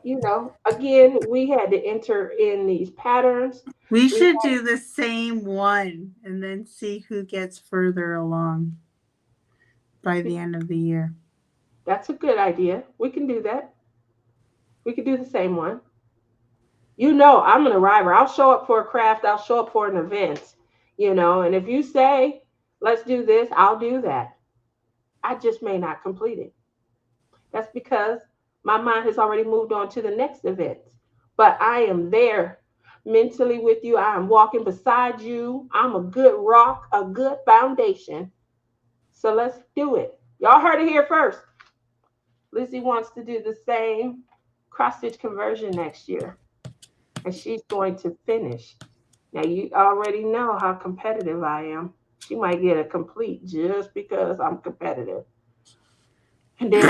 again, we had to enter in these patterns. We We should do the same one and then see who gets further along by the end of the year. That's a good idea. We can do that. We could do the same one. I'm an arriver. I'll show up for a craft, I'll show up for an event, and if you say, let's do this, I'll do that. I just may not complete it. That's because my mind has already moved on to the next event. But I am there mentally with you. I am walking beside you. I'm a good rock, a good foundation. So let's do it. Y'all heard it here first. Lizzie wants to do the same cross stitch conversion next year, and she's going to finish. Now, you already know how competitive I am. She might get a complete just because I'm competitive. And then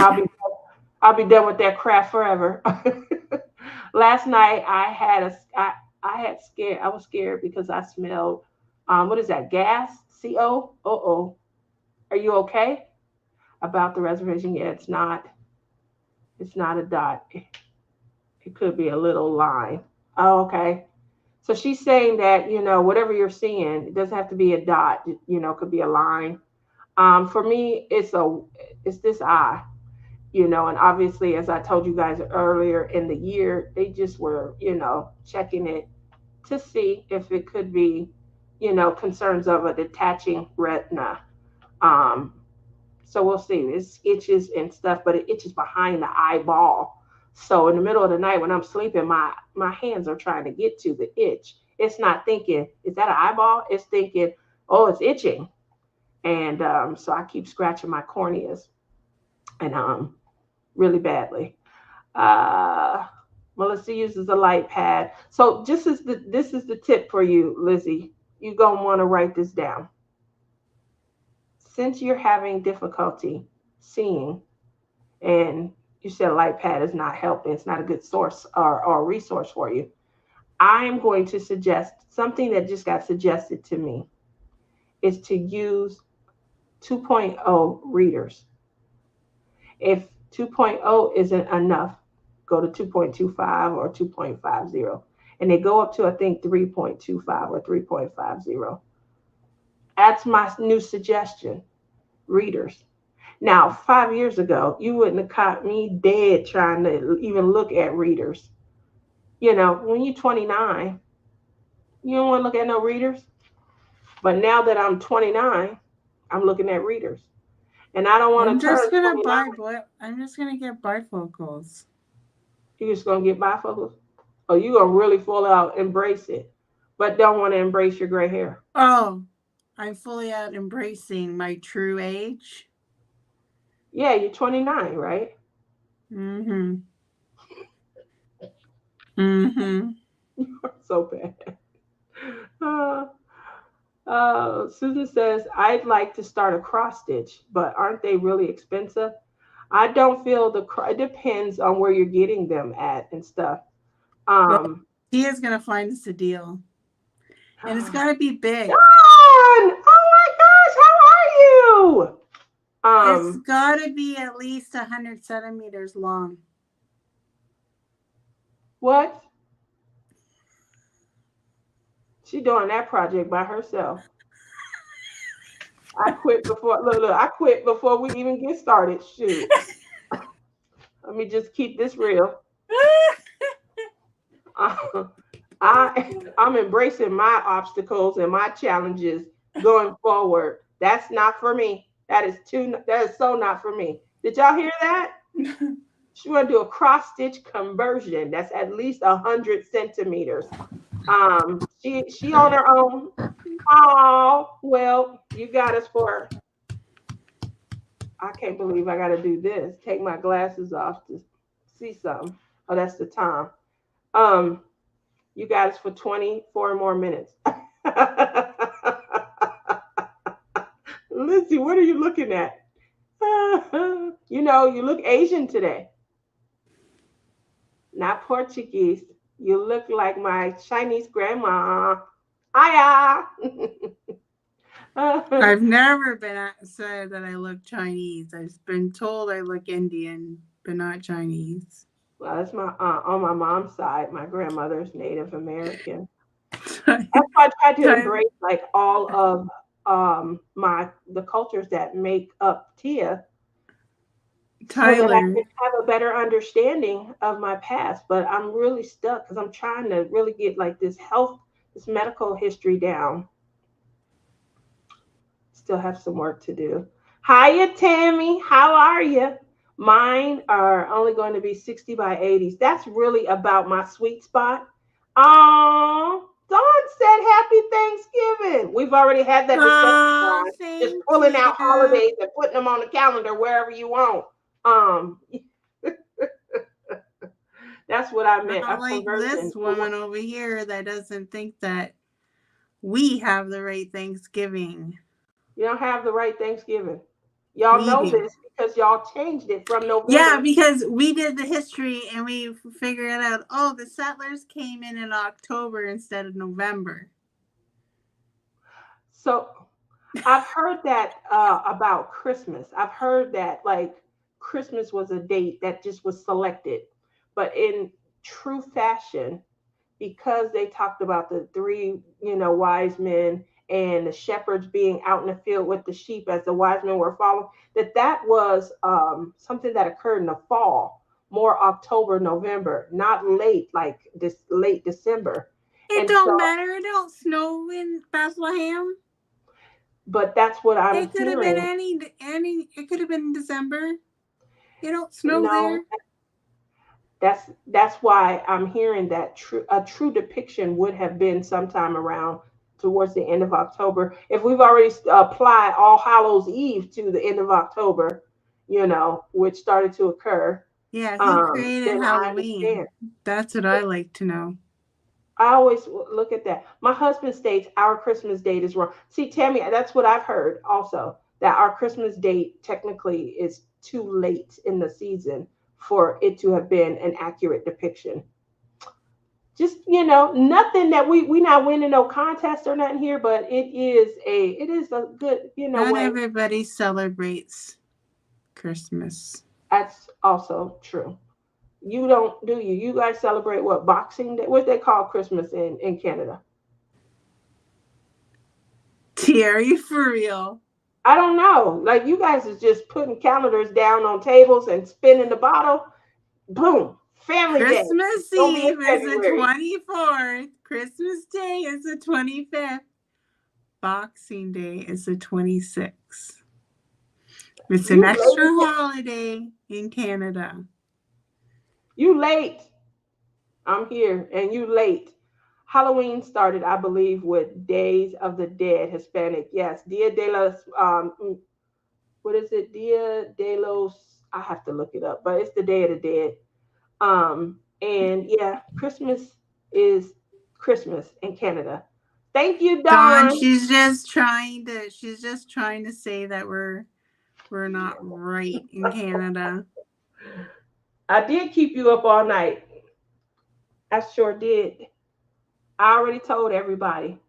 I'll be done with that craft forever. Last night I was scared because I smelled what is that, gas? CO? Uh-oh. Are you okay? About the reservation? Yeah, it's not a dot. It could be a little line. Oh, okay. So she's saying that, whatever you're seeing, it doesn't have to be a dot, it could be a line. For me, it's this eye, and obviously, as I told you guys earlier in the year, they just were, checking it to see if it could be, concerns of a detaching retina. Um, so we'll see. It itches and stuff, but it itches behind the eyeball. So in the middle of the night when I'm sleeping, my hands are trying to get to the itch. It's not thinking, is that an eyeball? It's thinking, oh, it's itching. And so I keep scratching my corneas and really badly. Uh, Melissa uses a light pad. So this is the tip for you, Lizzie. You're gonna want to write this down. Since you're having difficulty seeing, and you said a light pad is not helping, it's not a good source or resource for you, I am going to suggest something that just got suggested to me is to use 2.0 readers. If 2.0 isn't enough, go to 2.25 or 2.50. And they go up to, I think, 3.25 or 3.50. That's my new suggestion, readers. Now, 5 years ago, you wouldn't have caught me dead trying to even look at readers. When you're 29, you don't want to look at no readers. But now that I'm 29, I'm looking at readers. And I don't want to turn 29. I'm just gonna get bifocals. You're just going to get bifocals? Or you're going to really full out embrace it, but don't want to embrace your gray hair. Oh, I'm fully out embracing my true age. Yeah, you're 29, right? Mm-hmm. Mm-hmm. You're so bad. Uh, Susan says, I'd like to start a cross stitch, but aren't they really expensive? I don't feel it depends on where you're getting them at and stuff. Well, Um, he is gonna find us a deal, and it's gotta be big. John! Oh my gosh, how are It's you? gotta be at least 100 centimeters long. What? She doing that project by herself. I quit before look, I quit before we even get started. Shoot. Let me just keep this real. I'm embracing my obstacles and my challenges going forward. That's not for me. That is so not for me. Did y'all hear that? She want to do a cross stitch conversion. That's at least 100 centimeters. She on her own. Oh well, you got us for. I can't believe I got to do this. Take my glasses off to see something. Oh, that's the time. Um, you got us for 24 more minutes. Lizzie, what are you looking at? You look Asian today, not Portuguese. You look like my Chinese grandma. Hiya. I've never been said that I look Chinese. I've been told I look Indian, but not Chinese. Well, that's my aunt on my mom's side. My grandmother's Native American. That's why I tried to Tyler, embrace like all of my the cultures that make up Tia, so that I Tyler, can have a better understanding of my past. But I'm really stuck because I'm trying to really get like this medical history down. Still have some work to do. Hiya, Tammy. How are you? Mine are only going to be 60 by 80s. That's really about my sweet spot. Dawn said happy Thanksgiving. We've already had that discussion, oh, Dawn. Just thank pulling out you. holidays and putting them on the calendar wherever you want. Um, that's what I meant. Not A like conversion. this woman over here that doesn't think that we have the right Thanksgiving. You don't have the right Thanksgiving. Y'all We know do. this because y'all changed it from Yeah, November. because we did the history and we figured out, oh, the settlers came in October instead of November. So I've heard that about Christmas. I've heard that like Christmas was a date that just was selected, but in true fashion, because they talked about the three, wise men and the shepherds being out in the field with the sheep as the wise men were following, that was something that occurred in the fall, more October, November, not late like this late December. It And so, don't matter. It don't snow in Bethlehem. but that's what I'm It could have been hearing. any. It could have been December. It don't snow No, there. that's why I'm hearing that a true depiction would have been sometime around towards the end of October. If we've already applied All Hallows Eve to the end of October, which started to occur, Yeah, who created then I understand. Halloween? That's what I like to know. I always look at that. My husband states our Christmas date is wrong. See, Tammy, that's what I've heard also, that our Christmas date technically is too late in the season for it to have been an accurate depiction. Just, nothing that we not winning no contest or nothing here, but it is a good, Not way. everybody celebrates Christmas. That's also true. You don't, do you? You guys celebrate what, Boxing Day? What they call Christmas in Canada? T, are you for real? I don't know. Like you guys is just putting calendars down on tables and spinning the bottle. Boom. Family Day. Christmas Gonna be in Eve is the February. 24th. Christmas Day is the 25th. Boxing Day is the 26th. It's an You extra late. holiday in Canada. You late. I'm here and you late. Halloween started, I believe, with Days of the Dead, Hispanic. Yes, Dia de los, what is it? Dia de los, I have to look it up, but it's the Day of the Dead. And yeah, Christmas is Christmas in Canada. Thank you, Dawn, Don. she's just trying to say that we're not right in Canada. I did keep you up all night. I sure did. I already told everybody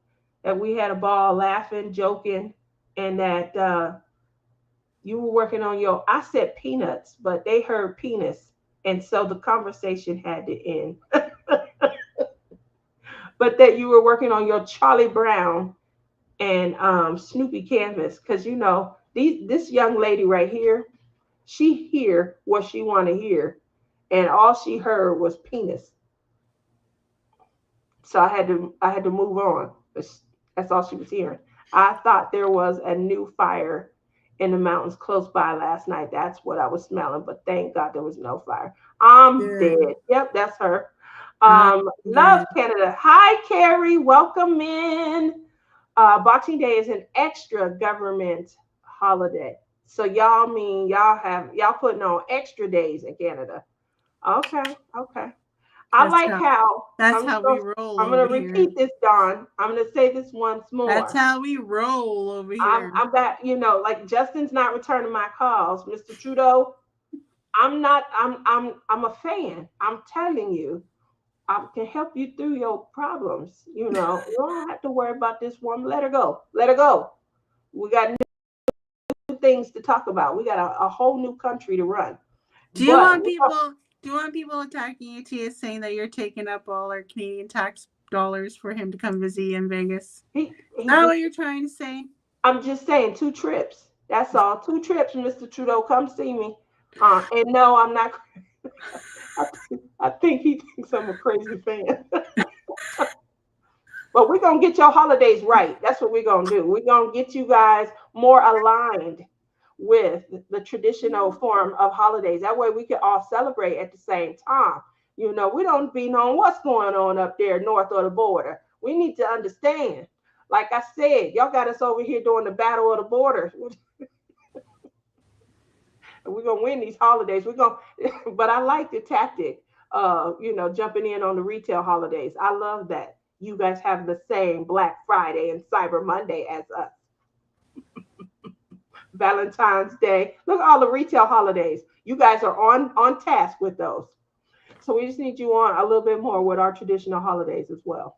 that we had a ball laughing, joking, and that you were working on your. I said peanuts, but they heard penis, and so the conversation had to end. But that you were working on your Charlie Brown and Snoopy canvas, because this young lady right here, she hear what she want to hear, and all she heard was penis. So I had to move on. That's all she was hearing. I thought there was a new fire in the mountains close by last night. That's what I was smelling, but thank God there was no fire. I'm Good. dead. Yep, that's her. I'm Love good. Canada. Hi, Carrie. Welcome in. Boxing Day is an extra government holiday. So y'all putting on extra days in Canada. Okay, okay. I That's like how how that's how we roll I'm over gonna here. repeat this, Don. I'm gonna say this once That's more. how we roll over here. I'm got like Justin's not returning my calls, Mr. Trudeau. I'm not. I'm a fan. I'm telling you, I can help you through your problems. You don't have to worry about this woman. Let her go. Let her go. We got new things to talk about. We got a whole new country to run. Do you But want people? Do you want people attacking you, Tia, saying that you're taking up all our Canadian tax dollars for him to come visit you in Vegas? Is he that just. what you're trying to say? I'm just saying 2 trips. That's all. 2 trips, Mr. Trudeau. Come see me. And no, I'm not. I think he thinks I'm a crazy fan. But we're gonna get your holidays right. That's what we're gonna do. We're gonna get you guys more aligned with the traditional form of holidays. That way we can all celebrate at the same time. We don't be knowing what's going on up there north of the border. We need to understand. Like I said, y'all got us over here doing the battle of the border. We're gonna win these holidays. We're gonna but I like the tactic, jumping in on the retail holidays. I love that. You guys have the same Black Friday and Cyber Monday as us. Valentine's Day. Look at all the retail holidays. You guys are on task with those. So we just need you on a little bit more with our traditional holidays as well.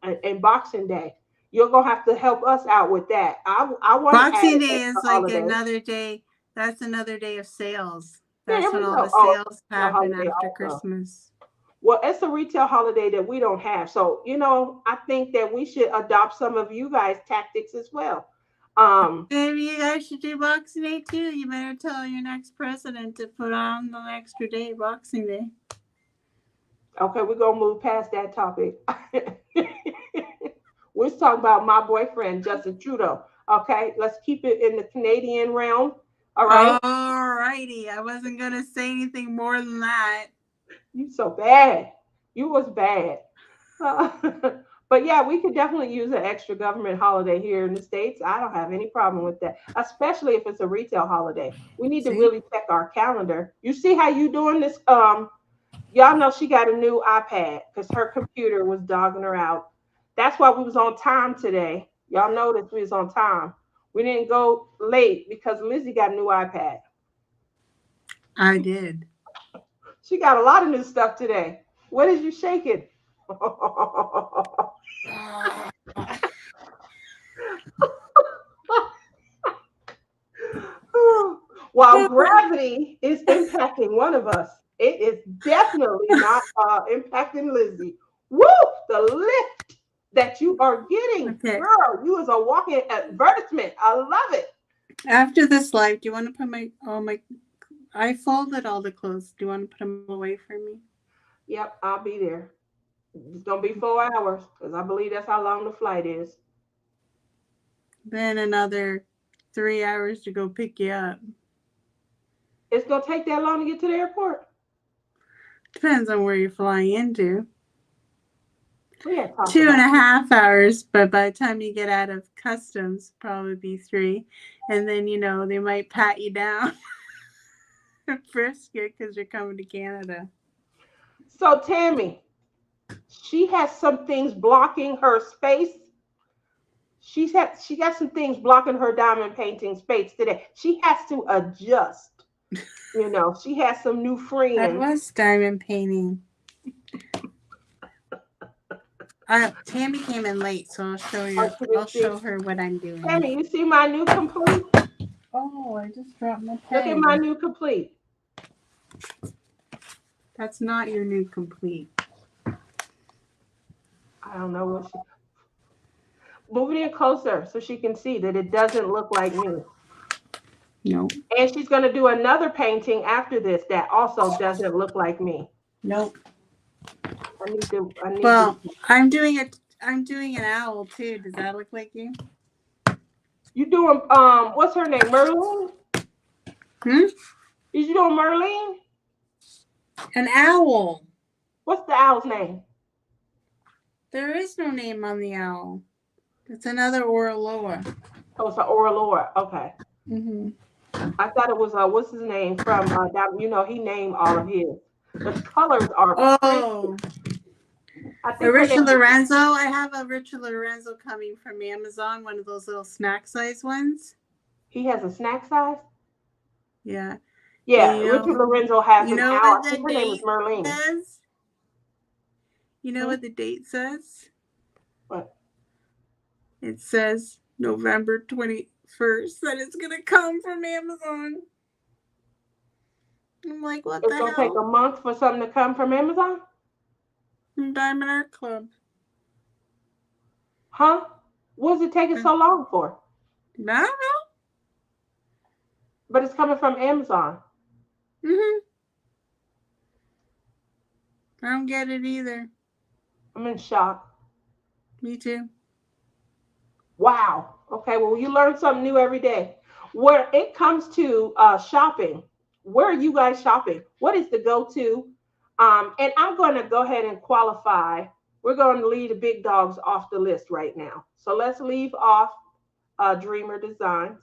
And Boxing Day. You're gonna have to help us out with that. I want to add Boxing an Day extra is like holiday. another day. That's another day of sales. Yeah, there That's when we all go. the Oh, sales a happen holiday after also. Christmas. Well, it's a retail holiday that we don't have. So, I think that we should adopt some of you guys' tactics as well. Um, Maybe you guys should do Boxing Day too. You better tell your next president to put on the extra day, Boxing Day. okay, we're gonna move past that topic. We're talking about my boyfriend, Justin Trudeau. Okay, let's keep it in the Canadian realm. All right. Alrighty, I wasn't gonna say anything more than that. You so bad. You was bad. Uh, but yeah, we could definitely use an extra government holiday here in the States. I don't have any problem with that, especially if it's a retail holiday. We need to See? really check our calendar. You see how you doing this? Y'all know she got a new iPad because her computer was dogging her out. That's why we was on time today. Y'all noticed we was on time. We didn't go late because Lizzie got a new iPad. I did. She got a lot of new stuff today. What is you shaking? While gravity is impacting one of us, it is definitely not impacting Lizzie. Woo! The lift that you are getting, Okay. girl, you is a walking advertisement. I love it. After this live, do you want to put my I folded all the clothes. Do you want to put them away for me? Yep, I'll be there. It's gonna be 4 hours because I believe that's how long the flight is. Then another 3 hours to go pick you up. It's gonna take that long to get to the airport. Depends on where you're flying into. We had talked Two and about a half hours, but by the time you get out of customs, probably be 3. And then, they might pat you down and frisk you because you're coming to Canada. it. So Tammy, she has some things blocking her space. She got some things blocking her diamond painting space today. She has to adjust. She has some new I friends. was diamond painting. Tammy came in late, so I'll show Oh, you. she I'll didn't see. show her what I'm doing. Tammy, you see my new complete? Oh, I just dropped my Look at my pen. new complete. That's not your new complete. I don't know what she. Move it in closer so she can see that it doesn't look like me. Nope. And she's going to do another painting after this that also doesn't look like me. Nope. I need to. Well, I'm doing an owl too. Does that look like you? You doing what's her name? Merlene? Hmm? Is you doing Merlene? An owl. What's the owl's name? There is no name on the owl. It's another Oraloa. Oh, it's an Oralora. Okay. Mm-hmm. I thought it was what's his name from down, he named all of his. The colors are pretty. Oh, I a think her name Richard is, Lorenzo. I have a Richard Lorenzo coming from Amazon, one of those little snack size ones. he has a snack size. Yeah. And Yeah, Richard Lorenzo has you an know owl. what I the think her name is date Merlene. says? You know Hmm? what the date says? What? It says November 21st that it's going to come from Amazon. I'm like, what It's the gonna take hell? a month for something to come from Amazon? From Diamond Art Club. Huh? What's it taking so long for? I don't know. But it's coming from Amazon. Mm-hmm. I don't get it either. I'm in shock. Me too. Wow. Okay, well, you learn something new every day. Where it comes to shopping, where are you guys shopping? What is the go-to? And I'm going to go ahead and qualify. We're going to leave the big dogs off the list right now. So let's leave off Dreamer Designs,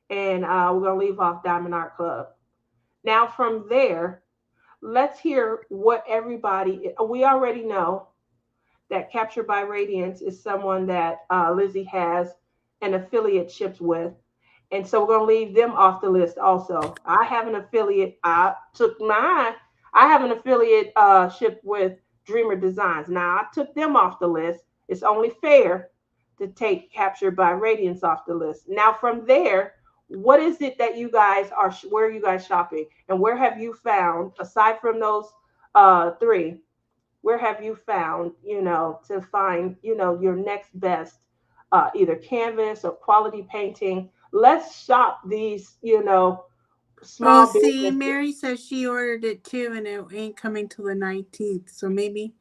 and we're going to leave off Diamond Art Club. Now, from there, let's hear what everybody. We already know that Captured by Radiance is someone that Lizzie has an affiliateship with. And so we're going to leave them off the list also. I have an affiliate. I have an affiliate ship with Dreamer Designs. Now, I took them off the list. It's only fair to take Captured by Radiance off the list. Now, from there, what is it that you guys where are you guys shopping? And where have you found, aside from those three, where have you found, to find, your next best either canvas or quality painting? Let's shop these, Oh, small see, businesses. Mary says she ordered it too and it ain't coming till the 19th. So maybe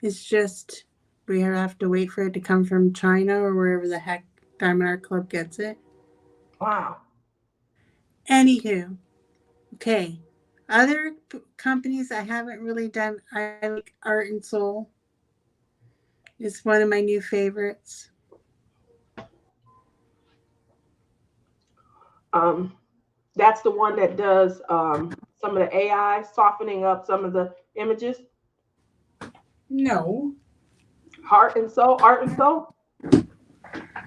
it's just we have to wait for it to come from China or wherever the heck Diamond Art Club gets it. Wow. Anywho, okay. Other companies I haven't really done, I like Art and Soul. It's one of my new favorites. Um, that's the one that does some of the AI softening up some of the images. No. Heart and soul, art and soul.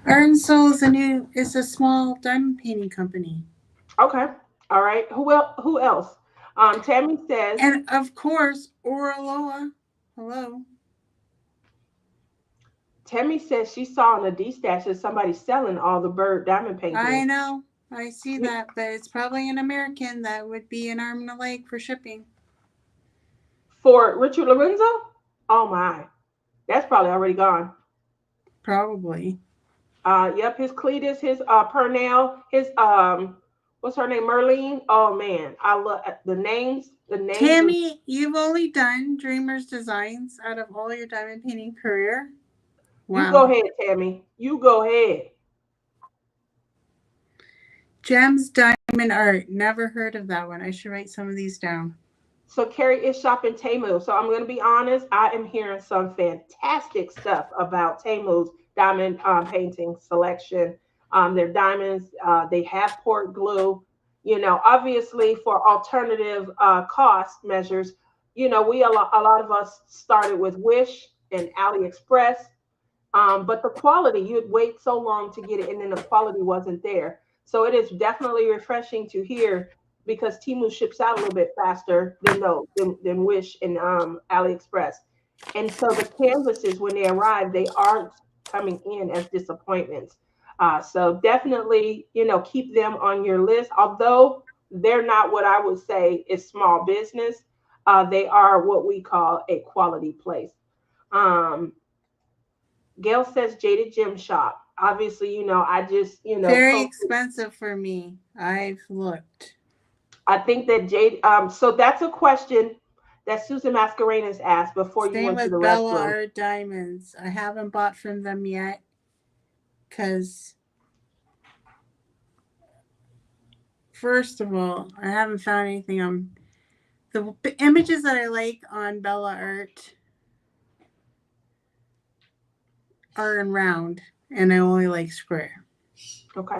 Art and Soul is a small diamond painting company. Okay. All right. Who else? Tammy says And of course, Oraloa. Hello. Tammy says she saw in a D stash that somebody selling all the bird diamond I paintings. know. I see that, but it's probably an American that would be an arm and a leg for shipping. For Richard Lorenzo? Oh my, that's probably already gone. Probably. Yep, his Cletus, his Purnell, his what's her name, Merlene. Oh man, I love the names. The names is. Tammy, you've only done Dreamer's Designs out of all your diamond painting career? You go Wow. ahead, Tammy. You go ahead. Gems Diamond Art. Never heard of that one. I should write some of these down. So Carrie is shopping Temu. So I'm going to be honest. I am hearing some fantastic stuff about Temu's diamond painting selection. Their diamonds, they have port glue. Obviously for alternative cost measures, a lot of us started with Wish and AliExpress. But the quality, you'd wait so long to get it, and then the quality wasn't there. So it is definitely refreshing to hear because Timu ships out a little bit faster than than Wish and AliExpress. And so the canvases, when they arrive, they aren't coming in as disappointments. So definitely, keep them on your list. Although they're not what I would say is small business, they are what we call a quality place. Um, Gail says Jaded Gym Shop. Obviously, I just, Very posted. expensive for me. I've looked. I think that Jade, so that's a question that Susan Mascarenas asked before you Same went to the with Bella restroom. Art Diamonds. I haven't bought from them yet because first of all, I haven't found anything on the images that I like on Bella Art are in round, and I only like square. Okay.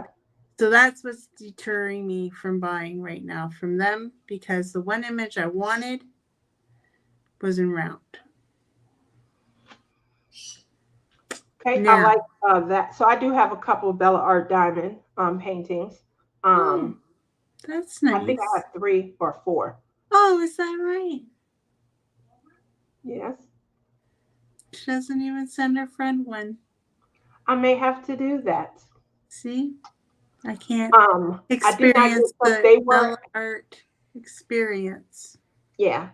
So that's what's deterring me from buying right now from them because the one image I wanted was in round. Okay, I Now, like that. So I do have a couple of Bella Art Diamond paintings. oh, Um, that's I think I nice. have three or four. Oh, is that right? Yes, She doesn't even send her friend one. I may have to do that. See? I can't I did not get experience so the they were Bella Art experience. yeah.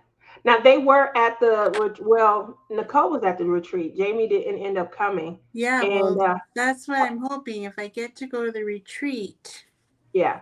Now they were at the well, Nicole was at the retreat. Jamie didn't end up coming, Yeah, and well, that's what I'm hoping. If I get to go to the retreat, yeah.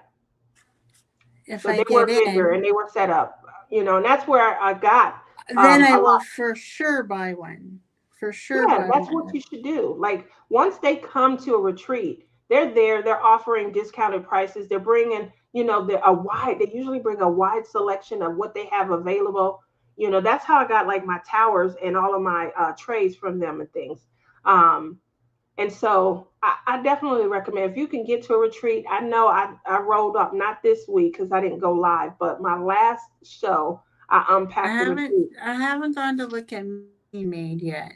if So I they get were bigger in, and they were set up, and that's where I got then I a will lot. for sure buy one. For sure Yeah, buy that's what one. you should do. Like once they come to a retreat, they're there. They're offering discounted prices. They're bringing, a wide. They usually bring a wide selection of what they have available. That's how I got like my towers and all of my trays from them and things. Um, and so I definitely recommend if you can get to a retreat. I know I rolled up not this week because I didn't go live, but my last show I unpacked the retreat. I haven't gone to look at Mini Made yet.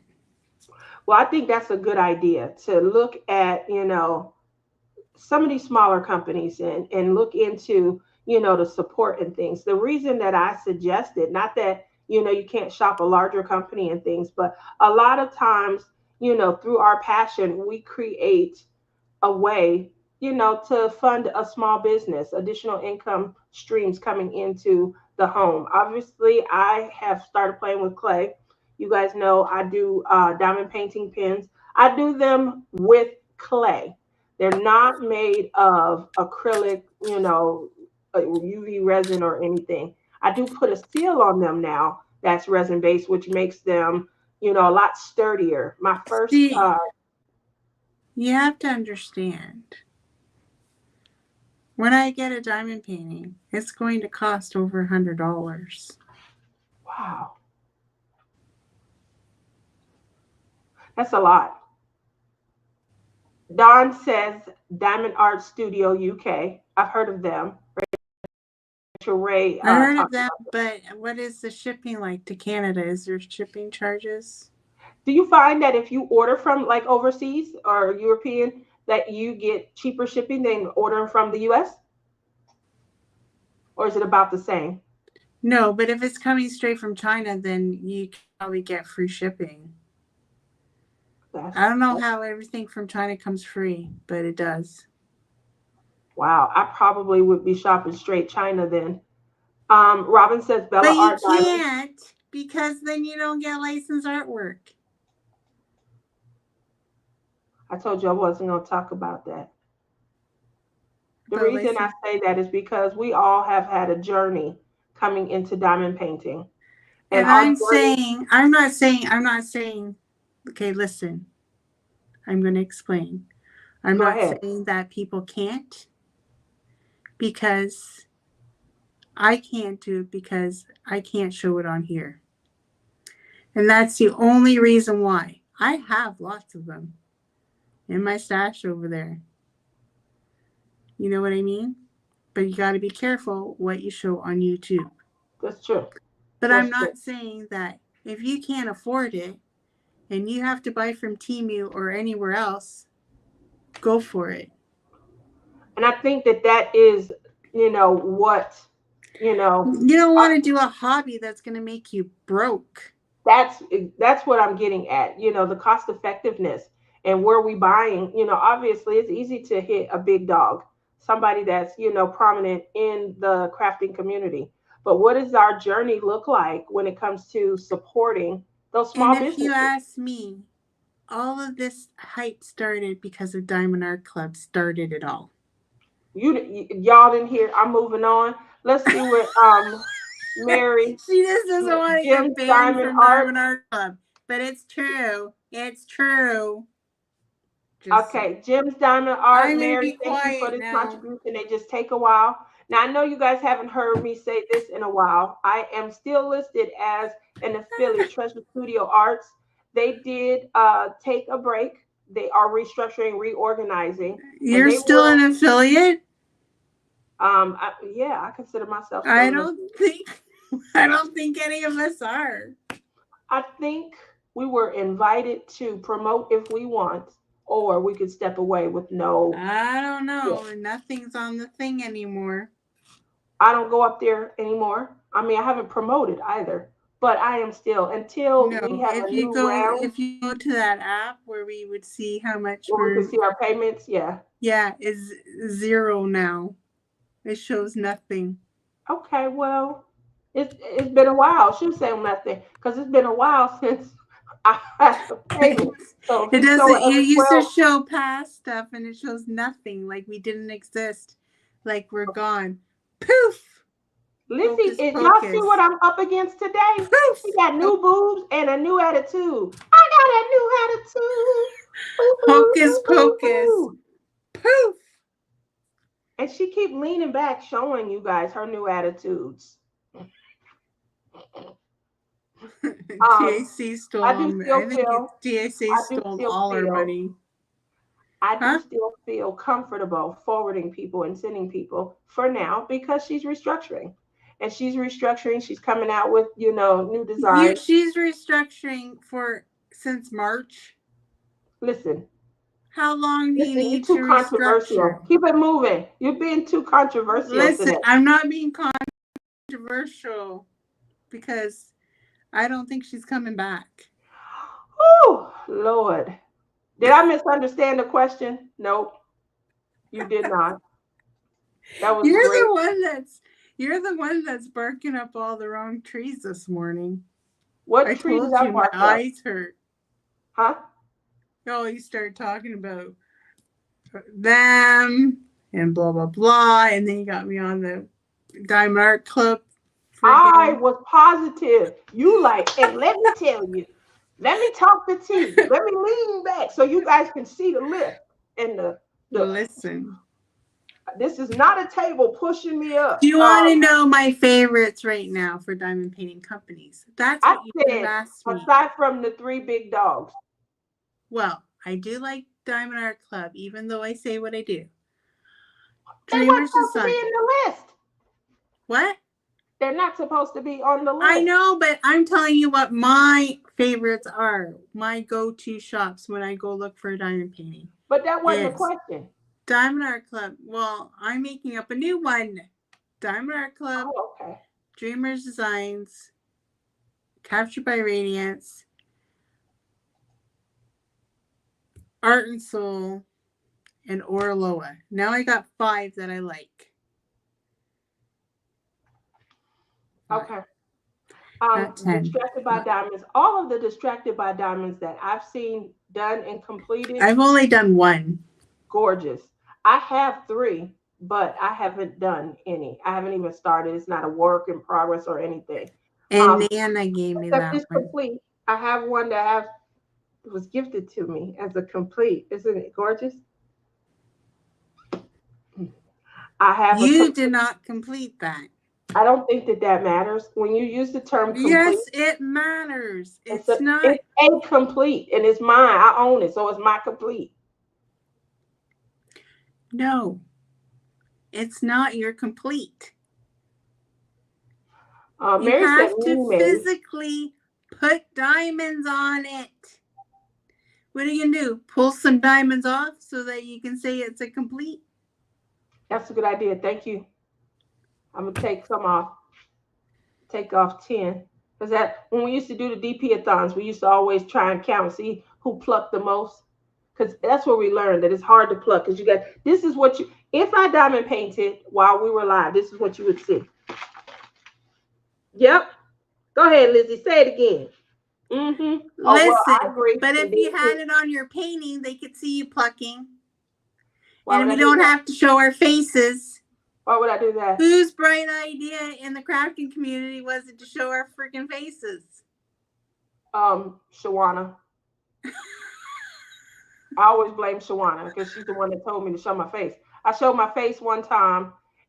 Well, I think that's a good idea to look at, some of these smaller companies and look into, the support and things. The reason that I suggested, not that, you can't shop a larger company and things, but a lot of times, through our passion, we create a way, to fund a small business, additional income streams coming into the home. Obviously, I have started playing with clay. You guys know I do diamond painting pins. I do them with clay. They're not made of acrylic, UV resin or anything. I do put a seal on them now that's resin based, which makes them, a lot sturdier. My first See, you have to understand. When I get a diamond painting, it's going to cost over $100. wow, that's a lot. Don says Diamond Art Studio UK. I've heard of them. Rachel Ray I heard of talked them, about them. but what is the shipping like to Canada? Is there shipping charges? Do you find that if you order from like overseas or European, that you get cheaper shipping than ordering from the US? Or is it about the same? No, but if it's coming straight from China, then you can probably get free shipping. I That's, don't know that's how everything from China comes free, but it does. wow. I probably would be shopping straight China then. Robin says Bella But you Art Diamond. can't because then you don't get licensed artwork. I told you I wasn't going to talk about that. The But reason I license. say that is because we all have had a journey coming into diamond painting. And And our journey, I'm not saying, okay, listen, I'm going to explain. I'm go not ahead. saying that people can't because I can't do it because I can't show it on here. And that's the only reason why. I have lots of them in my stash over there. You know what I mean? But you got to be careful what you show on YouTube. That's true. But I'm That's true. not saying that if you can't afford it and you have to buy from Temu or anywhere else, go for it. And I think that that is, what, you know, You don't uh, want to do a hobby that's going to make you broke. that's that's what I'm getting at. The cost effectiveness and where we buying. Obviously it's easy to hit a big dog, somebody that's prominent in the crafting community. But what does our journey look like when it comes to supporting those And small if you businesses? ask me, all of this hype started because of Diamond Art Club started it all. Y'all didn't hear. I'm moving on. Let's see what Mary She just doesn't want to Jim's get banned Diamond from Art. Diamond Art Club. But it's true. It's true. Just Okay, Jim's Diamond Art, I'm gonna Mary, be thank you for quiet this now. contribution. They just take a while. Now, I know you guys haven't heard me say this in a while. I am still listed as an affiliate, Treasure Studio Arts. They did take a break. They are restructuring, reorganizing, and You're they still an will. affiliate? Yeah, I consider myself I still an don't affiliate. think I don't think any of us are. I think we were invited to promote if we want, or we could step away with no. I don't Yeah, know. Nothing's on the thing anymore. I don't go up there anymore. I mean, I haven't promoted either, but I am still until we No, have a new round if you go to that app where we would see how much where we can we're see our payments. Yeah. yeah, is zero now. It shows nothing. Okay. Well, it's been a while. Should say nothing because it's been a while since I had the payment. So if It it's showing doesn't it every used to 12. show past stuff and it shows nothing, like we didn't exist. Like we're gone. Poof! Lizzie, Hocus y'all see what pocus. I'm up against today? She Poof! got new boobs and a new attitude. I got a new attitude. Boo, boo, Hocus boo, boo, pocus. boo. Poof! And she keep leaning back, showing you guys her new attitudes. Um, TAC I stole do I still think feel, TAC I do stole still all our feel, money. I do Huh? still feel comfortable forwarding people and sending people for now because she's restructuring, and she's restructuring. She's coming out with new designs. She's restructuring for since March. Listen, How long do you listen, you're need to too restructure? controversial. Keep it moving. You're being too controversial Listen, today. I'm not being controversial because I don't think she's coming back. Oh, Lord. Did I misunderstand the question? Nope, you did not. That was You're great. the one that's you're the one that's barking up all the wrong trees this morning. What I tree did told I you my bark up? eyes hurt. Huh? Oh, you started talking about them and blah blah blah, and then you got me on the Diamond Art Club I friggin' was positive. You like, and let me tell you, let me talk the tea. Let me lean back so you guys can see the lift and the. listen. This is not a table pushing me Do up. you want to know my favorites right now for diamond painting companies? That's I what you should have said, asked me. aside from the three big dogs, Well, I do like Diamond Art Club, even though I say what I do. they weren't Dreamers supposed to be Design. in the list. What? They're not supposed to be on the I list. know, but I'm telling you what my favorites are. My go-to shops when I go look for a diamond painting But that wasn't the is question. Diamond Art Club. Well, I'm making up a new one. Diamond Art Club, Oh, okay. Dreamers Designs, Captured by Radiance, Art and Soul, and Orloa. Now I got 5 that I like. 5, Okay. not 10. Distracted by diamonds. All of the distracted by diamonds that I've seen done and completed, I've only done 1. gorgeous. I have three, but I haven't done any. I haven't even started. It's not a work in progress or anything. And Um, Nana gave me except that it's one. complete. I have one that was gifted to me as a complete. Isn't it gorgeous? I have a You complete. did not complete that. I don't think that that matters. When you use the term complete, Yes, it matters. it's It's not. a complete, and it's mine. I own it, so it's my complete. No, it's not your complete. You Mary said, have to "Me, Mary." physically put diamonds on it. What are you going to do? Pull some diamonds off so that you can say it's a complete? That's a good idea. Thank you. I'm gonna take some off. Take off 10. Because that when we used to do the DP-a-thons, we used to always try and count and see who plucked the most. Because that's where we learned that it's hard to pluck. Because you got this is what you if I diamond painted while we were live, this is what you would see. Yep. Go ahead, Lizzie. Say it again. Mm-hmm. Oh well, I Listen, agree. but And if then you too. had it on your painting, they could see you plucking. Why And would we I do don't that? have to show our faces. Why would I do that? Whose bright idea in the crafting community was it to show our freaking faces? Shawana. I always blame Shawana because she's the one that told me to show my face. I showed my face one time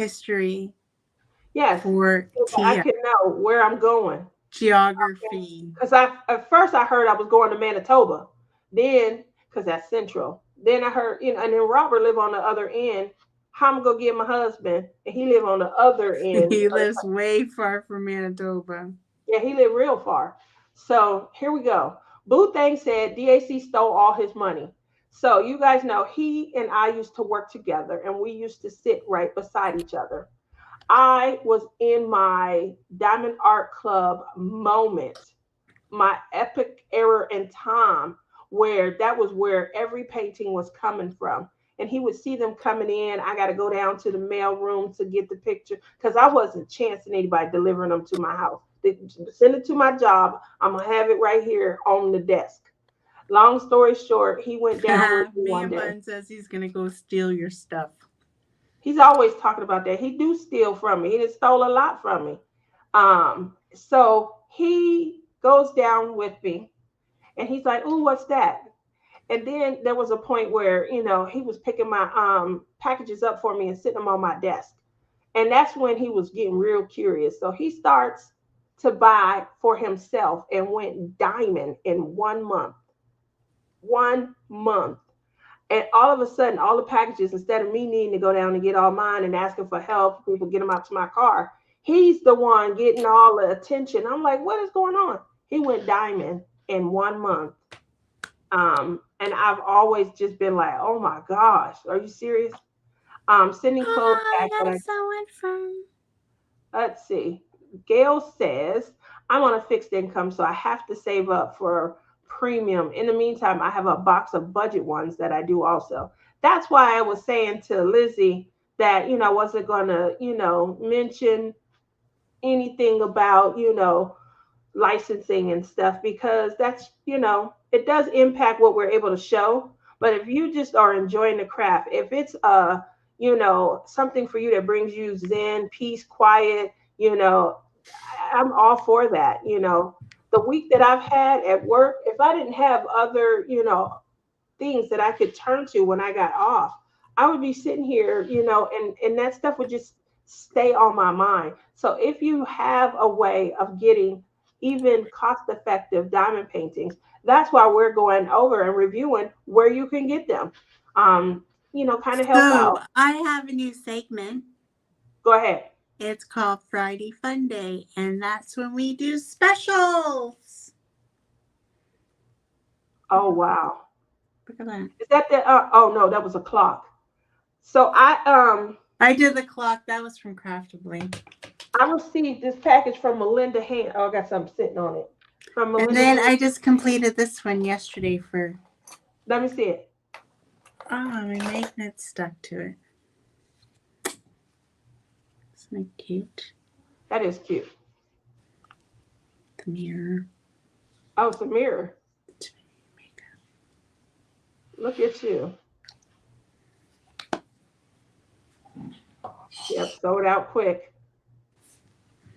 history Yes, for so that I Tia. can know where I'm going. Geography. Because I at first I heard I was going to Manitoba, then because that's central. Then I heard, and then Robert live on the other end. How I'm gonna get my husband, and he live on the other end. He lives way far from Manitoba. Yeah, he lived real far. So here we go. Boo Thang said DAC stole all his money. So you guys know he and I used to work together, and we used to sit right beside each other. I was in my Diamond Art Club moment, my epic era in time, where that was where every painting was coming from. And he would see them coming in. I got to go down to the mail room to get the picture because I wasn't chancing anybody delivering them to my house. They send it to my job. I'm going to have it right here on the desk. Long story short, he went down with me one Man day. Bun says he's gonna go steal your stuff. He's always talking about that. He do steal from me. He done stole a lot from me. So he goes down with me and he's like, "Ooh, what's that?" And then there was a point where, he was picking my packages up for me and sitting them on my desk. And that's when he was getting real curious. So he starts to buy for himself and went diamond in 1 month. 1 month. And all of a sudden, all the packages, instead of me needing to go down and get all mine and asking for help, people get them out to my car, he's the one getting all the attention. I'm like, what is going on? He went diamond in 1 month. And I've always just been like, oh my gosh, are you serious? Sending clothes Oh, back, I but got someone from. let's see. Gail says, I'm on a fixed income, so I have to save up for premium. In the meantime, I have a box of budget ones that I do also. That's why I was saying to Lizzie that, I wasn't going to, mention anything about, licensing and stuff because that's, it does impact what we're able to show. But if you just are enjoying the craft, if it's something for you that brings you zen, peace, quiet, I'm all for that. The week that I've had at work, if I didn't have other, things that I could turn to when I got off, I would be sitting here, and that stuff would just stay on my mind. So if you have a way of getting even cost effective diamond paintings, that's why we're going over and reviewing where you can get them. Kind of help So out. I have a new segment. Go ahead. It's called Friday Fun Day, and that's when we do specials. Oh wow. Look at that. Is that the oh no, that was a clock. So I did the clock. That was from Craftably. I received this package from Melinda Hand. Oh, I got something sitting on it. From And Melinda then Hand. I just completed this one yesterday for. Let me see it. Oh, my magnet stuck to it. Isn't it cute? That is cute. The mirror. Oh, it's a mirror. Look at you. Yep, sold out quick.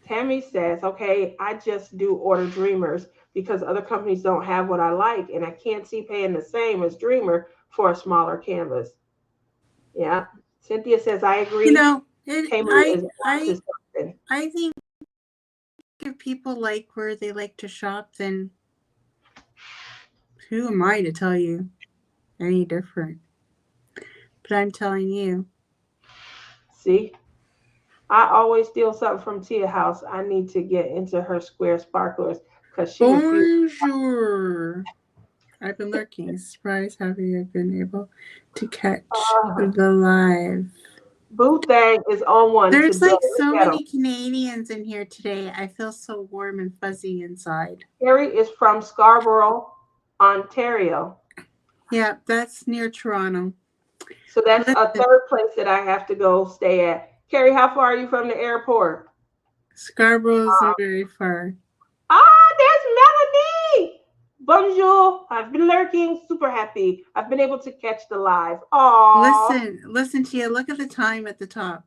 Tammy says, okay, I just do order Dreamers because other companies don't have what I like, and I can't see paying the same as Dreamer for a smaller canvas. Yeah. Cynthia says, I You agree. know, Tamu is onto I something. I think if people like where they like to shop, then who am I to tell you any different? But I'm telling you. See, I always steal something from Tia House. I need to get into her square sparklers because she refused. Bonjour. I've been lurking. Surprised happy I've been able to catch Uh, the live. Boo Thang is on one There's today. like Look so at him. many Canadians in here today. I feel so warm and fuzzy inside. Carrie is from Scarborough, Ontario. Yeah, that's near Toronto. So that's a Listen, third place that I have to go stay at. Carrie, how far are you from the airport? Scarborough isn't very far. Ah, there's Melanie. Bonjour. I've been lurking, super happy. I've been able to catch the live. Aww. Listen to you. Look at the time at the top.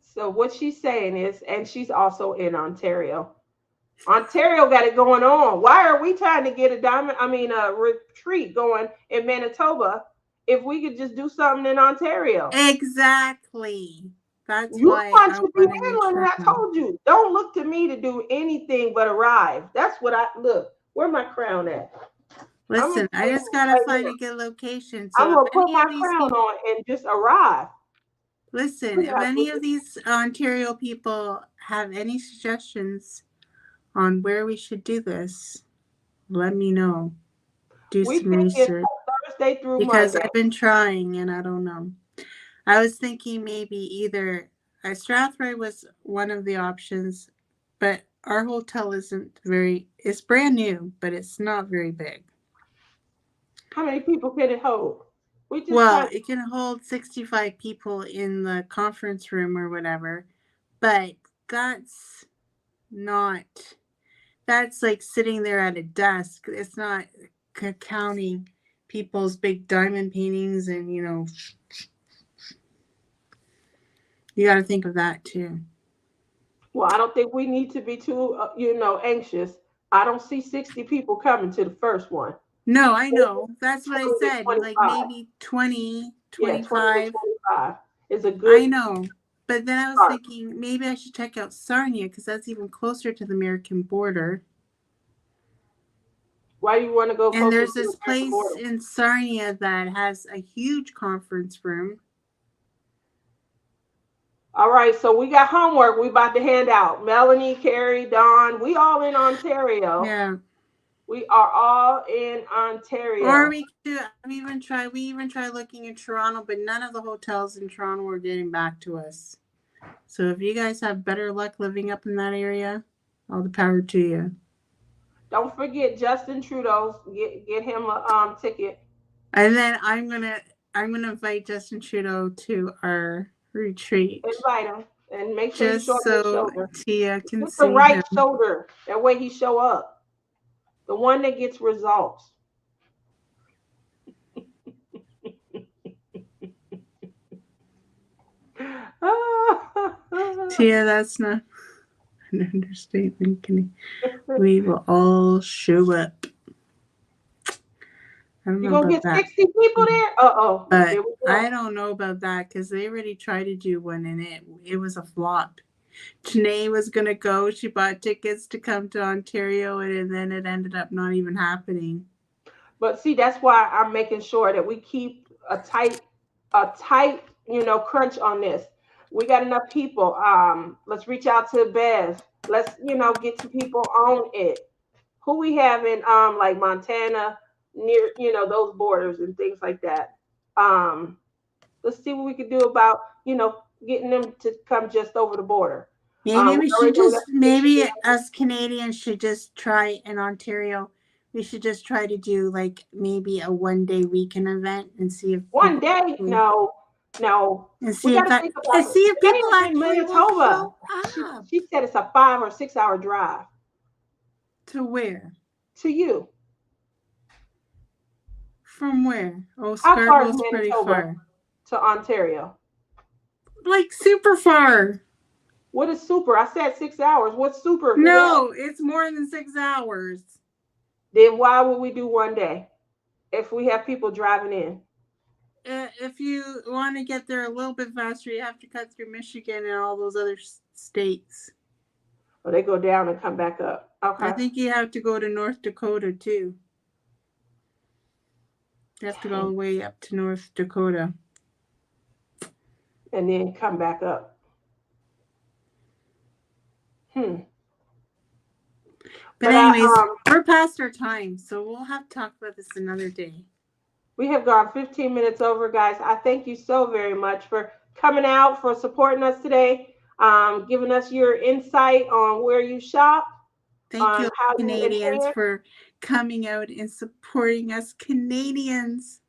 So what she's saying is, and she's also in Ontario. Ontario got it going on. Why are we trying to get a retreat going in Manitoba, if we could just do something in Ontario. Exactly. That's You why want I to be want to reach Maryland, and I out. told you, don't look to me to do anything but arrive. That's what I look. Where my crown at? I'm gonna Listen, I tell just you gotta right find here. a good location. I'm So if gonna put any my of these crown people, on and just arrive. listen, Look if how any of these Ontario people have any suggestions on where we should do this, let me know. Do we some think it's research Thursday through because Monday. I've been trying and I don't know. I was thinking maybe either Strathroy was one of the options, but our hotel isn't very, it's brand new, but it's not very big. How many people can it hold? We just Well, kind it can hold 65 people in the conference room or whatever, but that's not, that's like sitting there at a desk. It's not counting people's big diamond paintings and, you got to think of that too. well, I don't think we need to be too, anxious. I don't see 60 people coming to the first one. No, I Maybe know. That's what I 20 to said. Like 25. maybe 20, Yeah, 20 to 25. 25 is a I good know. But then I was start. thinking maybe I should check out Sarnia because that's even closer to the American border. Why do you want to go And closer to there's the this American place border? in Sarnia that has a huge conference room. All right, so we got homework we about to hand out. Melanie, Carrie, Dawn, we all in Ontario. Yeah. We are all in Or Ontario. we could do we even tried looking in Toronto, but none of the hotels in Toronto were getting back to us. So if you guys have better luck living up in that area, all the power to you. Don't forget Justin Trudeau's. Get him a ticket. And then I'm gonna invite Justin Trudeau to our retreat Invite him and make sure you show just up his so shoulder. Tia can Get the see right him. shoulder. That way he show up. The one that gets results. Tia, that's not an understatement. We will all show up. I don't You know gonna about get that, 60 people there? Uh-oh. but Here we I go. don't know about that because they already tried to do one and it was a flop. Janae was gonna go. She bought tickets to come to Ontario, and then it ended up not even happening. But see, that's why I'm making sure that we keep a tight, crunch on this. We got enough people. Let's reach out to Bev. Let's, get some people on it. Who we have in like Montana, near, those borders and things like that. Um, let's see what we could do about, getting them to come just over the border. Maybe We we should already know we got just maybe Michigan. us Canadians should just try in Ontario. We should just try to do like maybe a 1 day weekend event and see if One people day, actually no, no. and We see got if to that think and about it. see if That people is in actually will Manitoba. show She up. she said it's a 5 or 6 hour drive To where? to you. From where? Oh, How far is Scarborough's pretty Manitoba far. to Ontario? Like super far. What is super? I said 6 hours. What's super to that? No, it's more than 6 hours. Then why would we do one day if we have people driving in? If you want to get there a little bit faster, you have to cut through Michigan and all those other states. Or they go down and come back up. I Okay. think you have to go to North Dakota too. You have to go all Dang. the way up to North Dakota. And then come back up. Hmm. But But anyways, we're past our time, so we'll have to talk about this another day. we have gone 15 minutes over, guys. I thank you so very much for coming out, for supporting us today, giving us your insight on where you shop, Thank on you, how you Canadians, enhance. for coming out and supporting us Canadians.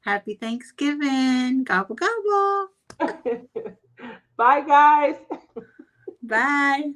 Happy Thanksgiving. Gobble gobble. Bye, guys. Bye.